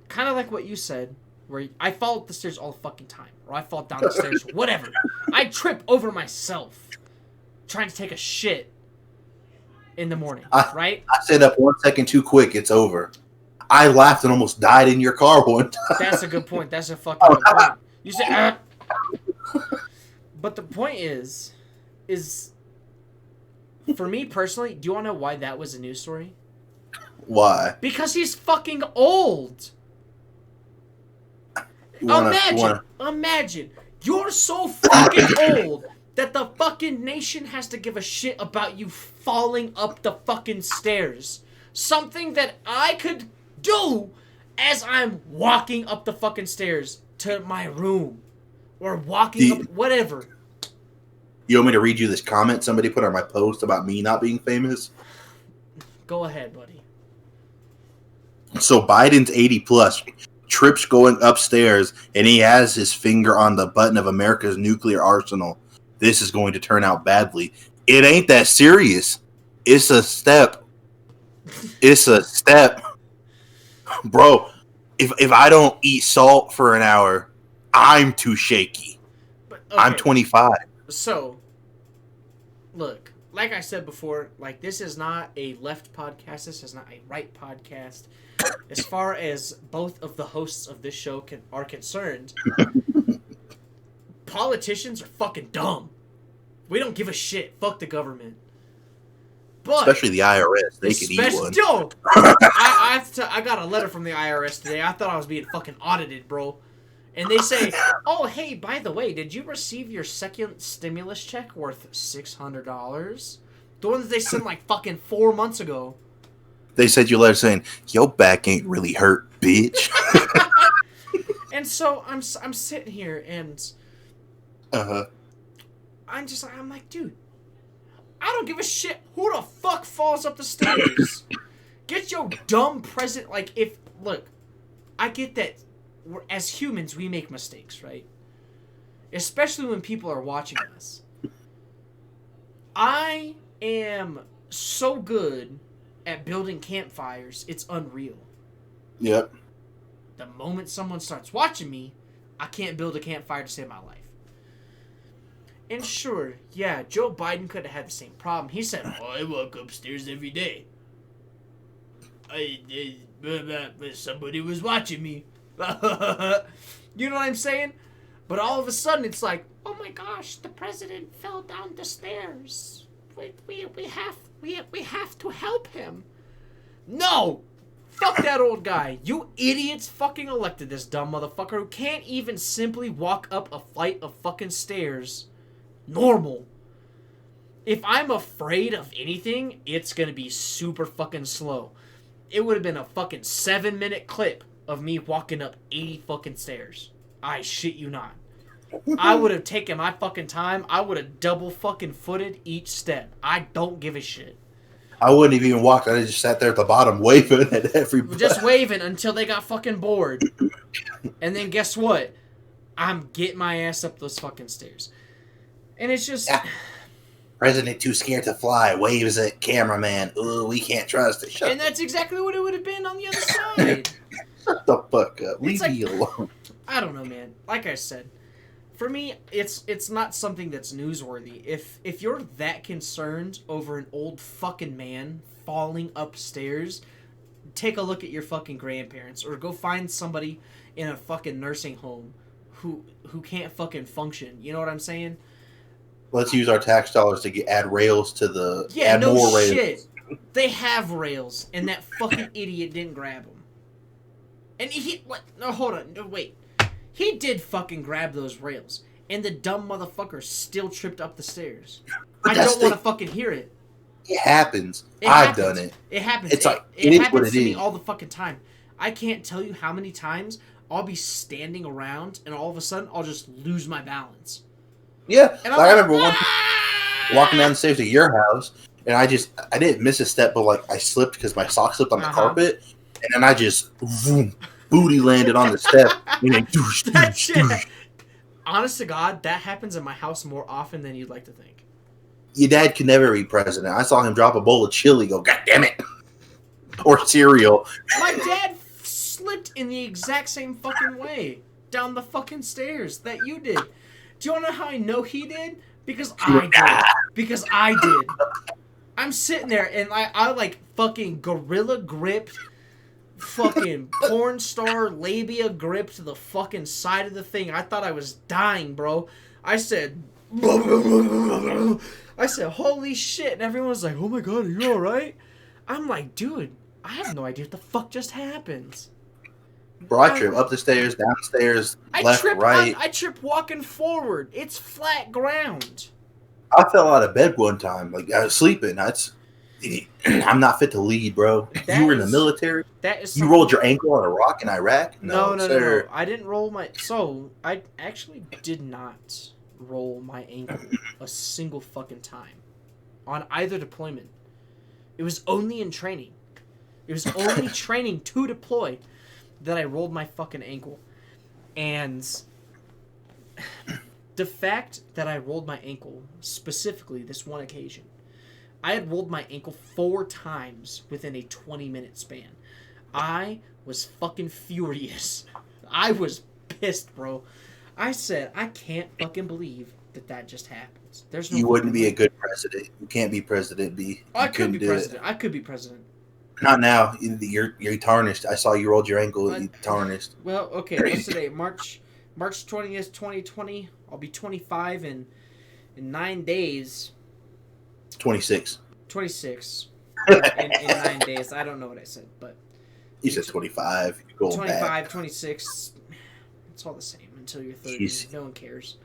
Kind of like what you said, where I fall up the stairs all the fucking time. Or I fall down the stairs, whatever. I trip over myself trying to take a shit in the morning, right? I set up 1 second too quick, it's over. I laughed and almost died in your car one time. That's a good point. That's a fucking good point. You say, But the point is for me personally, do you want to know why that was a news story? Why? Because he's fucking old. Imagine, you're so fucking old that the fucking nation has to give a shit about you falling up the fucking stairs. Something that I could do as I'm walking up the fucking stairs to my room. Or walking up, whatever. You want me to read you this comment somebody put on my post about me not being famous? Go ahead, buddy. So Biden's 80 plus, trips going upstairs, and he has his finger on the button of America's nuclear arsenal. This is going to turn out badly. It ain't that serious. It's a step. It's a step. Bro, if I don't eat salt for an hour, I'm too shaky. But, okay. I'm 25. So, look, like I said before, like, this is not a left podcast. This is not a right podcast. As far as both of the hosts of this show are concerned, politicians are fucking dumb. We don't give a shit. Fuck the government. But especially the IRS. They could eat one. Yo, I got a letter from the IRS today. I thought I was being fucking audited, bro. And they say, oh, hey, by the way, did you receive your second stimulus check worth $600? The one that they sent like fucking 4 months ago. They sent you a letter saying, your back ain't really hurt, bitch. And so I'm sitting here and I'm like, dude, I don't give a shit who the fuck falls up the stairs. Get your dumb present. Like, look, I get that as humans we make mistakes, right? Especially when people are watching us. I am so good at building campfires, it's unreal. Yep. The moment someone starts watching me, I can't build a campfire to save my life. And sure, yeah, Joe Biden could have had the same problem. He said, oh, I walk upstairs every day. Somebody was watching me. You know what I'm saying? But all of a sudden, it's like, oh my gosh, the president fell down the stairs. We have to help him. No! Fuck that old guy. You idiots fucking elected this dumb motherfucker who can't even simply walk up a flight of fucking stairs normal. If I'm afraid of anything, it's gonna be super fucking slow. It would have been a fucking 7-minute clip of me walking up 80 fucking stairs. I shit you not. I would have taken my fucking time. I would have double fucking footed each step. I don't give a shit. I wouldn't have even walked. I just sat there at the bottom waving at everybody. Just waving until they got fucking bored. And then guess what? I'm getting my ass up those fucking stairs. And it's just... Yeah. President too scared to fly, waves at cameraman. Ooh, we can't trust it. And that's exactly what it would have been on the other side. Shut the fuck up. Leave like, me alone. I don't know, man. Like I said, for me, it's not something that's newsworthy. If you're that concerned over an old fucking man falling upstairs, take a look at your fucking grandparents, or go find somebody in a fucking nursing home who can't fucking function. You know what I'm saying? Let's use our tax dollars to add rails to the... Yeah, add no more shit. rails. They have rails, and that fucking idiot didn't grab them. And he... What? No, hold on. No, wait. He did fucking grab those rails, and the dumb motherfucker still tripped up the stairs. I don't want to fucking hear it. It happens. I've done it. It happens. It's like, it it is happens what it to me is. all the fucking time. I can't tell you how many times I'll be standing around, and all of a sudden, I'll just lose my balance. Yeah, And like, I remember one time walking down the stairs to your house, and I didn't miss a step, but like I slipped because my sock slipped on the carpet, and then I just booty landed on the step. And then, That shit. Honest to God, that happens in my house more often than you'd like to think. Your dad could never be president. I saw him drop a bowl of chili, go, God damn it, or cereal. My dad slipped in the exact same fucking way down the fucking stairs that you did. Do you want to know how I know he did? Because I did. Because I did. I'm sitting there and I like fucking gorilla gripped, fucking porn star labia gripped the fucking side of the thing. I thought I was dying, bro. I said, holy shit. And everyone was like, oh my God, are you alright? I'm like, dude, I have no idea what the fuck just happened. Bro, I trip up the stairs, downstairs, left, right. I trip walking forward. It's flat ground. I fell out of bed one time. Like, I was sleeping. I'm not fit to lead, bro. You were in the military? You rolled your ankle on a rock in Iraq? No. I didn't roll my... So, I actually did not roll my ankle a single fucking time on either deployment. It was only in training. It was only training to deploy that I rolled my fucking ankle. And the fact that I rolled my ankle, specifically this one occasion, I had rolled my ankle 4 times within a 20-minute span. I was fucking furious. I was pissed, bro. I said, I can't fucking believe that just happens. There's no. You wouldn't be a good president. You can't be president, B. I could be president. I could be president. Not now. You're tarnished. I saw you rolled your ankle. You tarnished. Well, okay. What's today? March 20th, 2020. I'll be 25 in 9 days. 26. 26 in 9 days. I don't know what I said, but you said 25. You're going 25, back. 26. It's all the same until you're 30. Jeez. No one cares.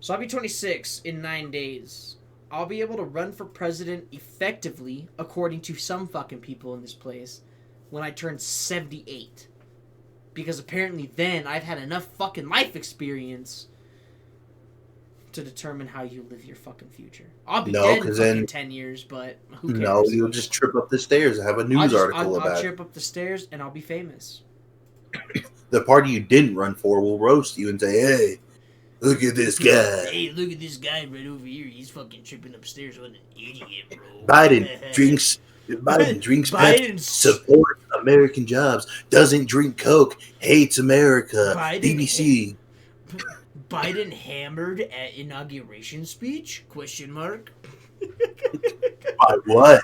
So I'll be 26 in 9 days. I'll be able to run for president effectively, according to some fucking people in this place, when I turn 78. Because apparently then I've had enough fucking life experience to determine how you live your fucking future. I'll be dead in fucking 10 years, but who cares? No, you'll just trip up the stairs and have a news article about it. I'll trip up the stairs and I'll be famous. The party you didn't run for will roast you and say, hey, look at this guy. Hey, look at this guy right over here. He's fucking tripping upstairs. What an idiot, bro. Biden drinks Pepsi, supports American jobs, doesn't drink Coke, hates America. BBC. Biden hammered at inauguration speech? Question mark. By what?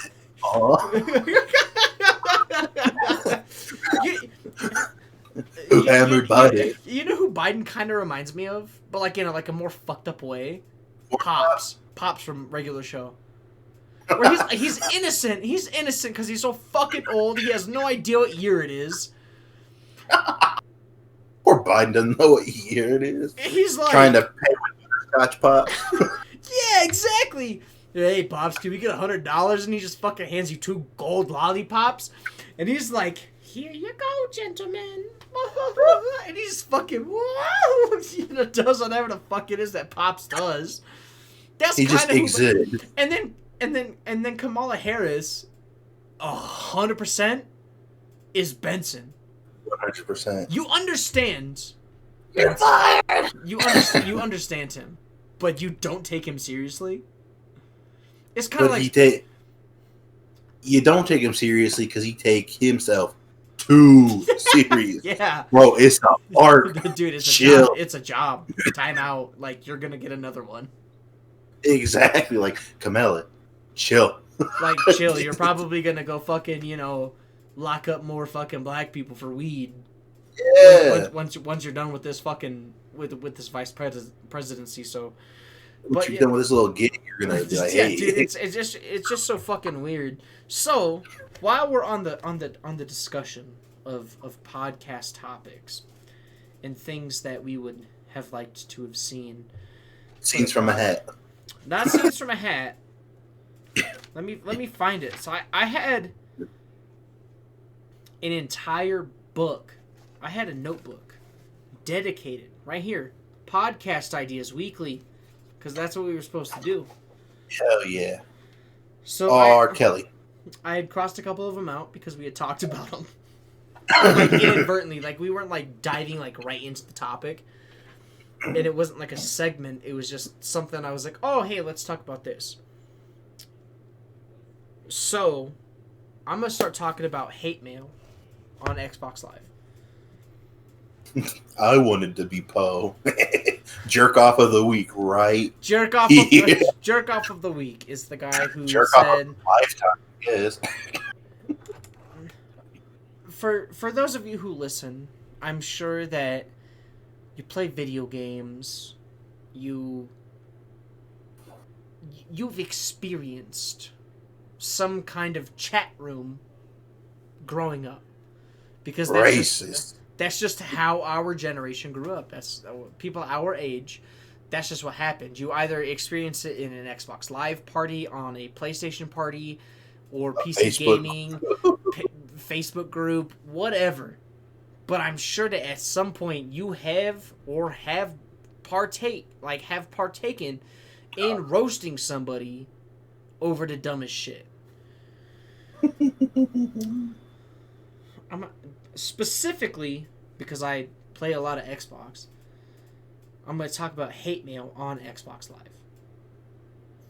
Who hammered Biden? You know who Biden kind of reminds me of, but like in a more fucked up way. Pops from regular show. Where he's innocent. He's innocent because he's so fucking old. He has no idea what year it is. Poor Biden doesn't know what year it is. He's like trying to pay with Scotch Pops. Yeah, exactly. Hey, Pops, can we get $100? And he just fucking hands you 2 gold lollipops, and he's like, "Here you go, gentlemen." And he's fucking does whatever the fuck it is that Pops does. That's he just kinda exists. And then And then Kamala Harris, 100% is Benson. 100%. You understand. You're fired. You understand him, but you don't take him seriously. It's kind of like you don't take him seriously because he take himself too serious. yeah, bro, it's a arc. Dude, it's Chill. a job. It's a job. Time out. Like you're gonna get another one. Exactly, like Kamala, chill. Like chill. You're probably gonna go fucking lock up more fucking black people for weed. Yeah. Once you're done with this fucking with this presidency, so. But you're done with this little gig, you're gonna be like, hey, dude, it's just so fucking weird. So while we're on the discussion of podcast topics and things that we would have liked to have seen, scenes from a hat. not scenes from a hat. Let me find it. So I had an entire book. I had a notebook dedicated right here. Podcast ideas weekly. Because that's what we were supposed to do. Hell yeah. So R. Kelly. I had crossed a couple of them out because we had talked about them. Like inadvertently. Like we weren't like diving like right into the topic. And it wasn't like a segment. It was just something I was like, oh, hey, let's talk about this. So I'm going to start talking about hate mail on Xbox Live. I wanted to be Poe. Jerk off of the week, right? Jerk off of the week is the guy who Jerk said off of lifetime, yes. For those of you who listen, I'm sure that you play video games, you've experienced some kind of chat room growing up. Because that's just how our generation grew up. That's people our age. That's just what happened. You either experience it in an Xbox Live party, on a PlayStation party, or PC Facebook. gaming, Facebook group, whatever. But I'm sure that at some point you have partaken in roasting somebody over the dumbest shit. Specifically, because I play a lot of Xbox, I'm going to talk about hate mail on Xbox Live.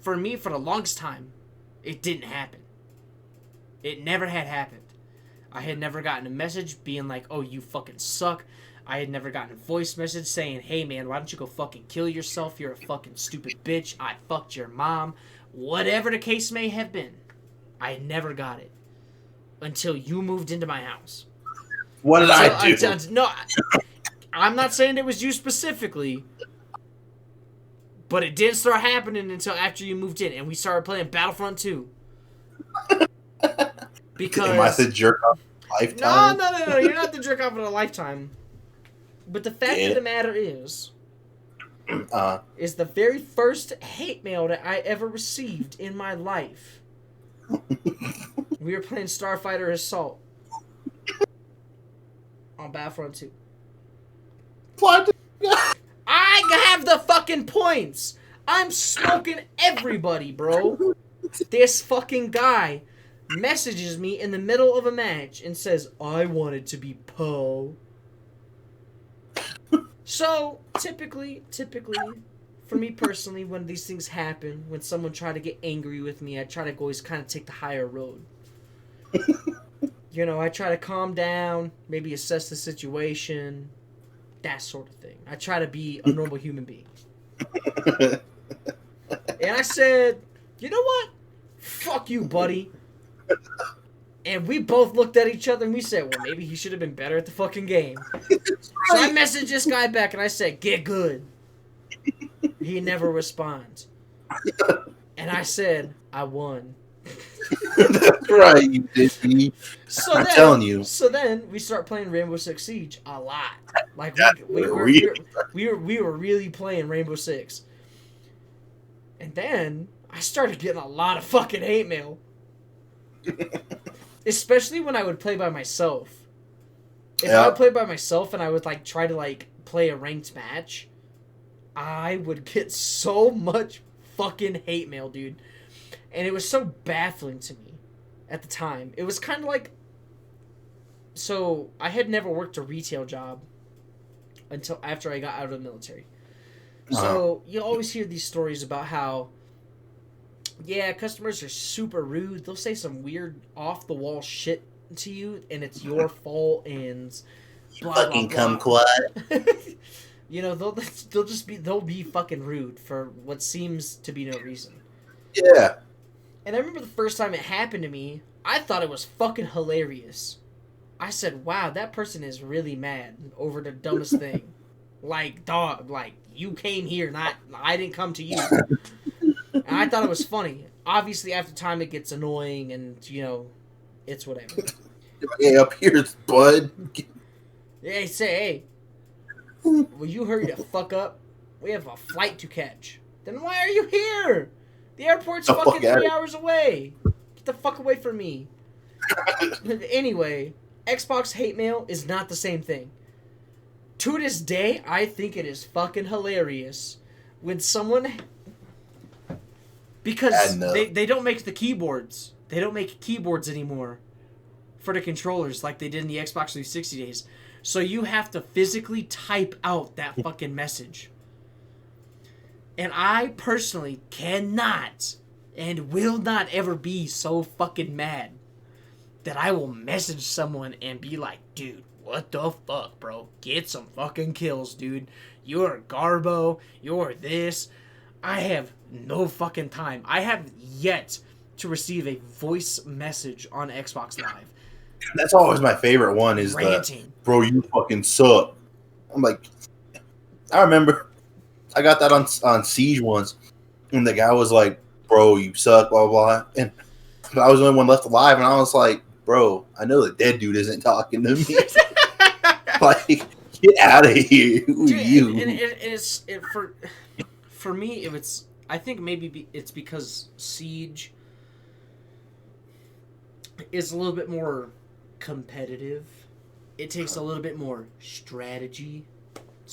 For me, for the longest time, it didn't happen. It never had happened. I had never gotten a message being like, oh, you fucking suck. I had never gotten a voice message saying, hey man, why don't you go fucking kill yourself? You're a fucking stupid bitch. I fucked your mom. Whatever the case may have been, I never got it. Until you moved into my house. What did I do? No, I'm not saying it was you specifically, but it didn't start happening until after you moved in, and we started playing Battlefront 2. Because am I the jerk off of a lifetime? No, you're not the jerk off of a lifetime. But the fact of the matter is the very first hate mail that I ever received in my life. We were playing Starfighter Assault on Battlefront 2. What? I have the fucking points. I'm smoking everybody, bro. This fucking guy messages me in the middle of a match and says, I wanted to be Poe. So, typically, for me personally, when these things happen, when someone try to get angry with me, I try to always kind of take the higher road. I try to calm down, maybe assess the situation, that sort of thing. I try to be a normal human being. And I said, you know what? Fuck you, buddy. And we both looked at each other and we said, well, maybe he should have been better at the fucking game. So I messaged this guy back and I said, get good. He never responds. And I said, I won. That's right, you did. I'm telling you. So then we start playing Rainbow Six Siege a lot. Like we were really playing Rainbow Six. And then I started getting a lot of fucking hate mail. Especially when I would play by myself. If I would play by myself and I would try to play a ranked match, I would get so much fucking hate mail, dude. And it was so baffling to me at the time. It was kind of like... So, I had never worked a retail job until after I got out of the military. So, you always hear these stories about how, yeah, customers are super rude. They'll say some weird, off-the-wall shit to you, and it's your fault, and blah, Fucking blah, blah. kumquat. You know, they'll be fucking rude for what seems to be no reason. Yeah. And I remember the first time it happened to me, I thought it was fucking hilarious. I said, wow, that person is really mad over the dumbest thing. Like, dog, like, you came here, I didn't come to you. And I thought it was funny. Obviously, after time, it gets annoying, and, you know, it's whatever. Hey, up here's bud. They say, hey, will you hurry the fuck up? We have a flight to catch. Then why are you here? The airport's The fucking fuck 3 hours away. Get the fuck away from me. Anyway, Xbox hate mail is not the same thing. To this day, I think it is fucking hilarious when someone... Because they don't make the keyboards. They don't make keyboards anymore for the controllers like they did in the Xbox 360 days. So you have to physically type out that fucking message. And I personally cannot and will not ever be so fucking mad that I will message someone and be like, dude, what the fuck, bro? Get some fucking kills, dude. You're Garbo. You're this. I have no fucking time. I have yet to receive a voice message on Xbox Live. That's always my favorite one is Ranting. Bro, you fucking suck. I'm like, I remember I got that on Siege once, and the guy was like, bro, you suck, blah, blah, blah. And I was the only one left alive, and I was like, bro, I know the dead dude isn't talking to me. Like, get out of here. Who are you? And for me, if it's, I think maybe it's because Siege is a little bit more competitive. It takes a little bit more strategy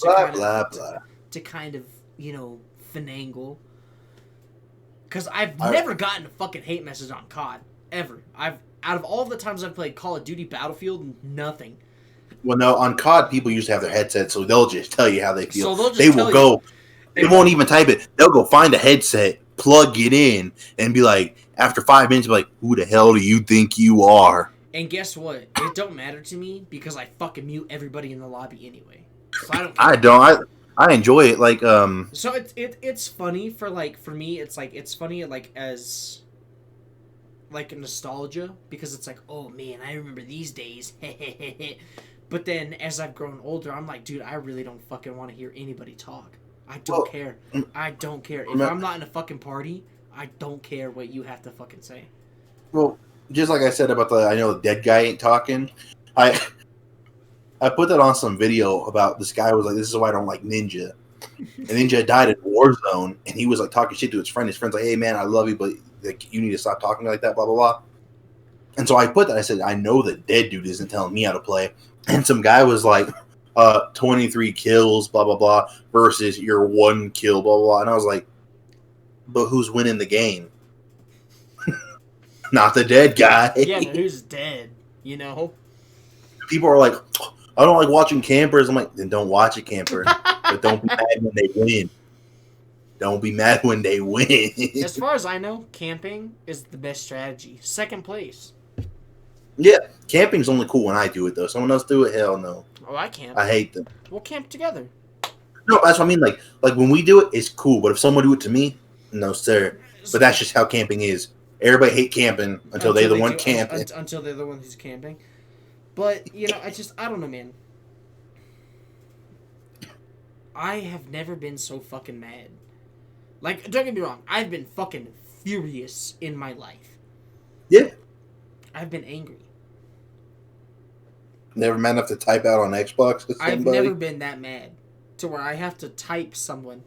to kind of, you know, finagle. Because I've never gotten a fucking hate message on COD. Ever. Out of all the times I've played Call of Duty Battlefield, nothing. Well, no, on COD, people used to have their headsets, so they'll just tell you how they feel. So they will go. They won't even type it. They'll go find a headset, plug it in, and be like, after 5 minutes, be like, who the hell do you think you are? And guess what? It don't matter to me because I fucking mute everybody in the lobby anyway. So I don't. I enjoy it. Like So it's funny for me. It's like it's funny as like nostalgia because it's like, oh man, I remember these days. But then as I've grown older, I'm like, dude, I really don't fucking want to hear anybody talk. I don't care. I don't care. If I'm not in a fucking party, I don't care what you have to fucking say. Well, just like I said about I know the dead guy ain't talking. I put that on some video about this guy was like, this is why I don't like Ninja. And Ninja died in Warzone, and he was like talking shit to his friend. His friend's like, hey man, I love you, but like you need to stop talking like that, blah blah blah. And so I put that. I said, I know the dead dude isn't telling me how to play. And some guy was like, 23 kills, blah blah blah, versus your 1 kill, blah blah blah. And I was like, but who's winning the game? Not the dead guy. Yeah, but who's dead? You know. People are like, I don't like watching campers. I'm like, then don't watch a camper. But don't be mad when they win. Don't be mad when they win. As far as I know, camping is the best strategy. Second place. Yeah, camping's only cool when I do it though. Someone else do it, hell no. Oh, I camp. I hate them. We'll camp together. No, that's what I mean. Like when we do it, it's cool. But if someone do it to me, no sir. But that's just how camping is. Everybody hate camping until they're the one camping. Until they're the one who's camping. But, you know, I don't know, man. I have never been so fucking mad. Like, don't get me wrong, I've been fucking furious in my life. Yeah. I've been angry. Never mad enough to type out on Xbox with somebody? I've never been that mad to where I have to type someone.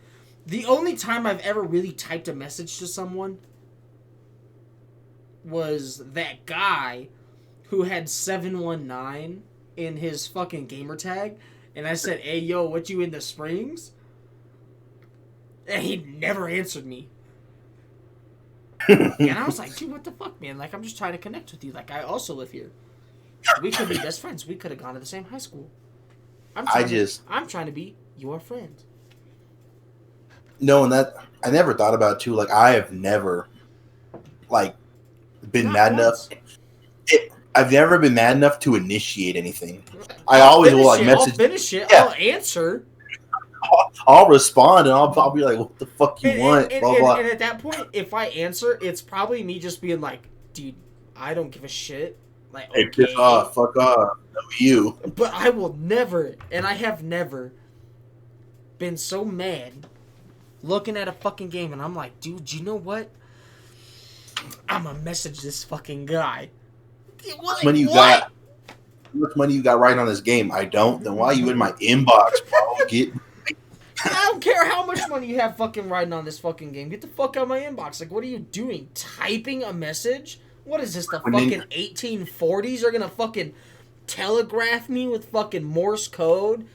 The only time I've ever really typed a message to someone was that guy who had 719 in his fucking gamer tag, and I said, hey, yo, what you in the Springs? And he never answered me. And I was like, dude, what the fuck, man? Like, I'm just trying to connect with you. Like, I also live here. We could be best friends. We could have gone to the same high school. I'm trying to be your friend. No, and that I never thought about it too. Like I have never, like, been Not mad once. enough. I've never been mad enough to initiate anything. I always will like message. I'll finish it. Yeah. I'll answer. I'll respond and I'll be like, "What the fuck you want?" And, blah and, blah. and at that point, if I answer, it's probably me just being like, dude, I don't give a shit. Like, Hey, okay. piss off, fuck off, no you. But I will never, and I have never been so mad looking at a fucking game, and I'm like, dude, you know what? I'm gonna message this fucking guy. How much money you got? How much money you got right on this game? I don't. Then why are you in my inbox, bro? Get. I don't care how much money you have fucking riding on this fucking game. Get the fuck out of my inbox. Like, what are you doing? Typing a message? What is this, the fucking 1840s? You're gonna fucking telegraph me with fucking Morse code?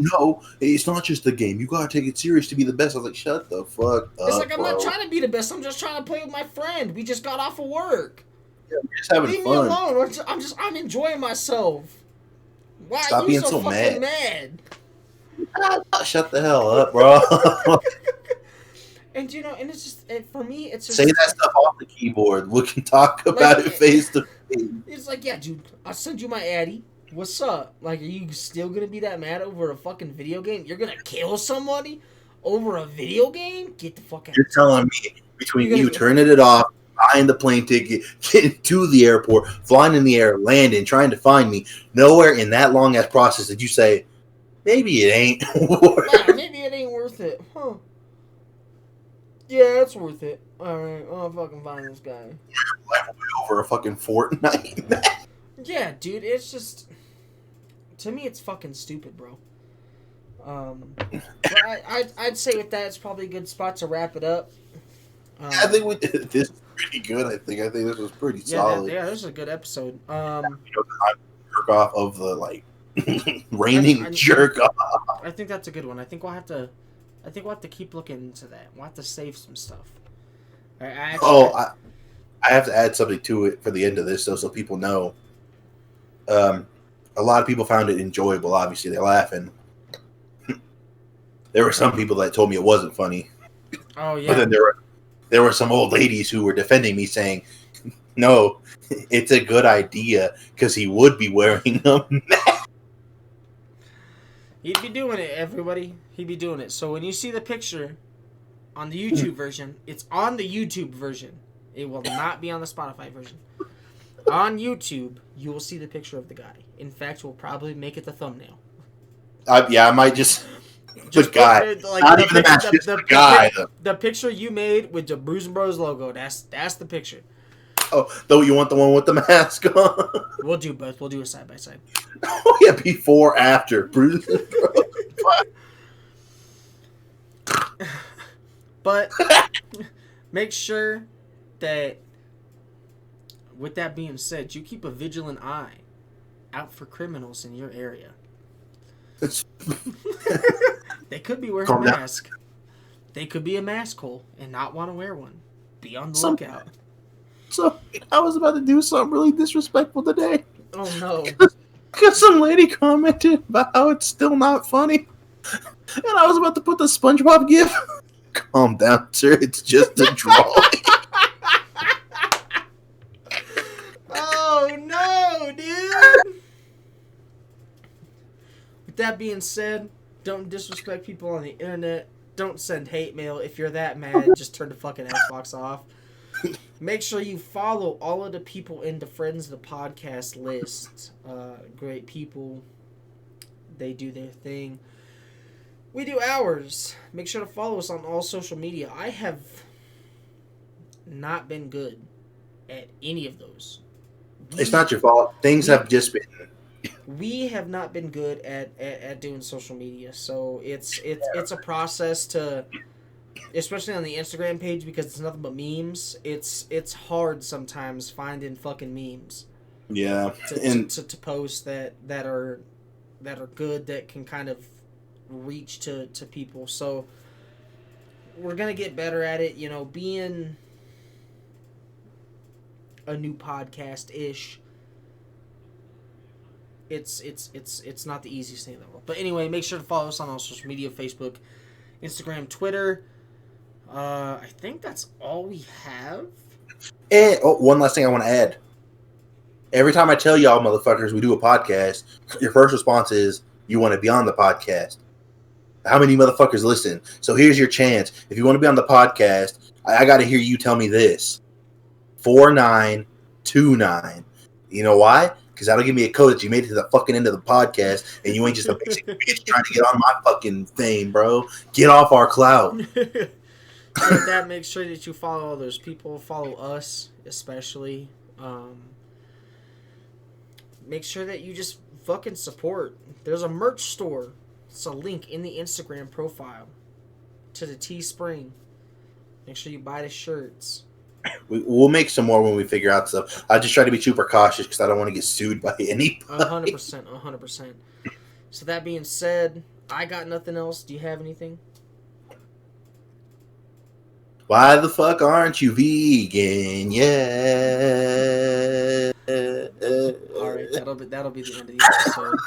No, it's not just the game. You gotta take it serious to be the best. I was like, shut the fuck up. It's like, I'm bro. not trying to be the best. I'm just trying to play with my friend. We just got off of work. Yeah, we're just having Leave fun. me alone. I'm enjoying myself. Why Stop are you being so so fucking mad. mad? Shut the hell up, bro. And and it's just for me, it's just Say that stuff off the keyboard. We can talk about it face to face. It's like, yeah, dude, I'll send you my Addy. What's up? Like, are you still gonna be that mad over a fucking video game? You're gonna kill somebody over a video game? Get the fuck out. You're telling me between You're you gonna- turning it off, buying the plane ticket, getting to the airport, flying in the air, landing, trying to find me, nowhere in that long ass process did you say, maybe it ain't. Nah, maybe it ain't worth it. Huh. Yeah, it's worth it. Alright, I'll fucking find this guy. Over a fucking Fortnite. Yeah, dude, it's just... To me, it's fucking stupid, bro. But I'd say with that, it's probably a good spot to wrap it up. I think we did this pretty good. I think this was pretty solid. Yeah, this is a good episode. Jerk off of the like reigning jerk off. I think that's a good one. I think we'll have to keep looking into that. We'll have to save some stuff. I have to add something to it for the end of this, though, so people know. A lot of people found it enjoyable. Obviously, they're laughing. There were some people that told me it wasn't funny. Oh yeah. But then there were some old ladies who were defending me, saying, "No, it's a good idea because he would be wearing them." He'd be doing it, everybody. He'd be doing it. So when you see the picture on the YouTube version, it's on the YouTube version. It will not be on the Spotify version. On YouTube, you will see the picture of the guy. In fact, we'll probably make it the thumbnail. I might just the guy, Like, not even the match, just the guy. The picture you made with the Bruise and Bros logo. That's the picture. Oh, though you want the one with the mask on? We'll do both. We'll do a side by side. Oh yeah, before, after. Bruce. But make sure that, with that being said, you keep a vigilant eye out for criminals in your area. They could be wearing a mask. They could be a mask hole and not want to wear one. Be on the lookout. So I was about to do something really disrespectful today. Oh no. Because some lady commented about how it's still not funny. And I was about to put the SpongeBob gif. Calm down, sir. It's just a drawing. Oh no, dude. With that being said, don't disrespect people on the internet. Don't send hate mail. If you're that mad, just turn the fucking Xbox off. Make sure you follow all of the people in the Friends of the Podcast list. Great people. They do their thing. We do ours. Make sure to follow us on all social media. I have not been good at any of those. It's not your fault. Things have just been... We have not been good at doing social media. So it's a process to... Especially on the Instagram page, because it's nothing but memes. It's hard sometimes finding fucking memes. Yeah, To post that are good, that can kind of reach to people. So we're gonna get better at it. You know, being a new podcast ish. It's not the easiest thing in the world. But anyway, make sure to follow us on all social media: Facebook, Instagram, Twitter. I think that's all we have. And one last thing I want to add. Every time I tell y'all motherfuckers we do a podcast, your first response is you want to be on the podcast. How many motherfuckers listen? So here's your chance. If you want to be on the podcast, I got to hear you tell me this. 4929. You know why? Because that'll give me a code that you made it to the fucking end of the podcast and you ain't just a basic bitch trying to get on my fucking fame, bro. Get off our clout. With that, make sure that you follow all those people. Follow us, especially. Make sure that you just fucking support. There's a merch store. It's a link in the Instagram profile to the Teespring. Make sure you buy the shirts. We'll make some more when we figure out stuff. I just try to be super cautious because I don't want to get sued by anybody. 100%. So that being said, I got nothing else. Do you have anything? Why the fuck aren't you vegan? Yeah. All right, that'll be the end of the episode.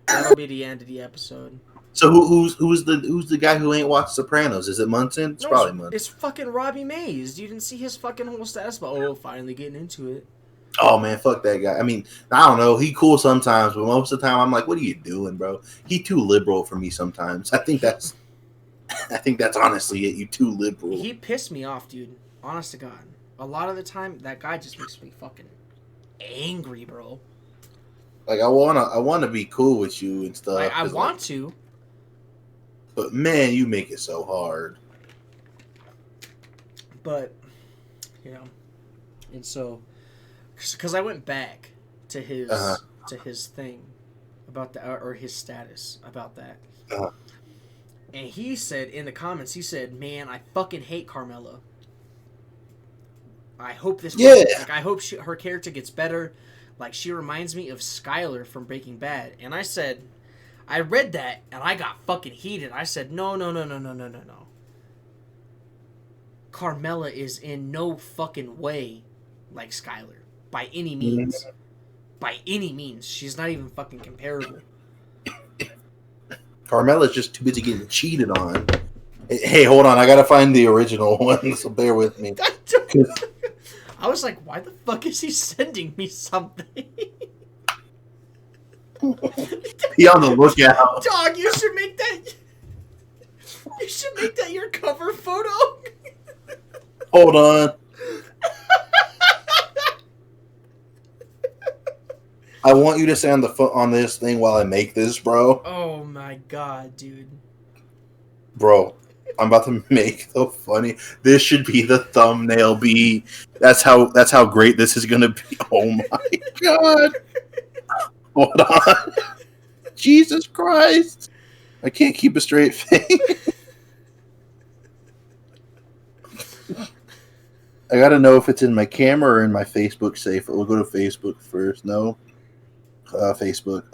That'll be the end of the episode. So who's the guy who ain't watched Sopranos? Is it Munson? It's probably Munson. It's fucking Robbie Mays. You didn't see his fucking whole status about finally getting into it. Oh man, fuck that guy. I mean, I don't know. He cool sometimes, but most of the time I'm like, what are you doing, bro? He too liberal for me sometimes. I think that's honestly it. You too liberal. He pissed me off, dude. Honest to God. A lot of the time, that guy just makes me fucking angry, bro. Like I wanna be cool with you and stuff. I want to. But man, you make it so hard. But, you know, and so, because I went back to his thing about the or his status about that, and he said in the comments, he said, "Man, I fucking hate Carmela. I hope this. Like, I hope her character gets better. Like she reminds me of Skylar from Breaking Bad." And I said, I read that and I got fucking heated. I said, no. Carmela is in no fucking way like Skylar. By any means. By any means. She's not even fucking comparable. Carmela's just too busy getting cheated on. Hey, hold on. I gotta find the original one, so bear with me. I was like, why the fuck is he sending me something? Be on the lookout. Dog, you should make that your cover photo. Hold on. I want you to stay on the foot on this thing while I make this, bro. Oh my god, dude. Bro, I'm about to make the funny. This should be the thumbnail. That's how great this is gonna be. Oh my god. Hold on. Jesus Christ. I can't keep a straight face. I gotta know if it's in my camera or in my Facebook safe. We'll go to Facebook first. No. Facebook.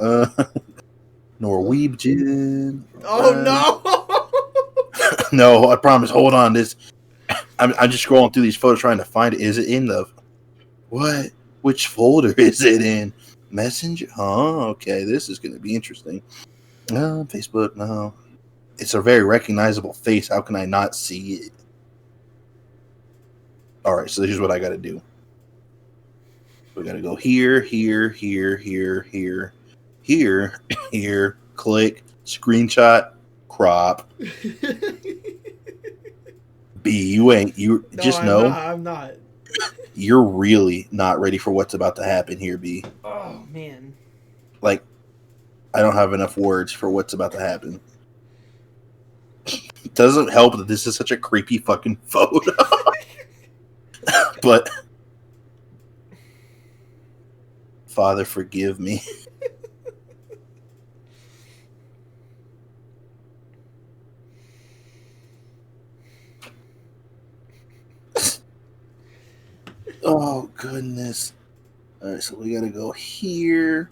Norwegian. Oh no. No, I promise. Hold on. I'm just scrolling through these photos trying to find it. Is it in the what? Which folder is it in? Messenger? Oh, okay. This is going to be interesting. No, Facebook, no. It's a very recognizable face. How can I not see it? All right, so here's what I got to do. We got to go here, click, screenshot, crop. B, you just know. I'm not. You're really not ready for what's about to happen here, B. Oh, man. Like, I don't have enough words for what's about to happen. It doesn't help that this is such a creepy fucking photo. But, Father, forgive me. Oh, goodness. All right, so we got to go here.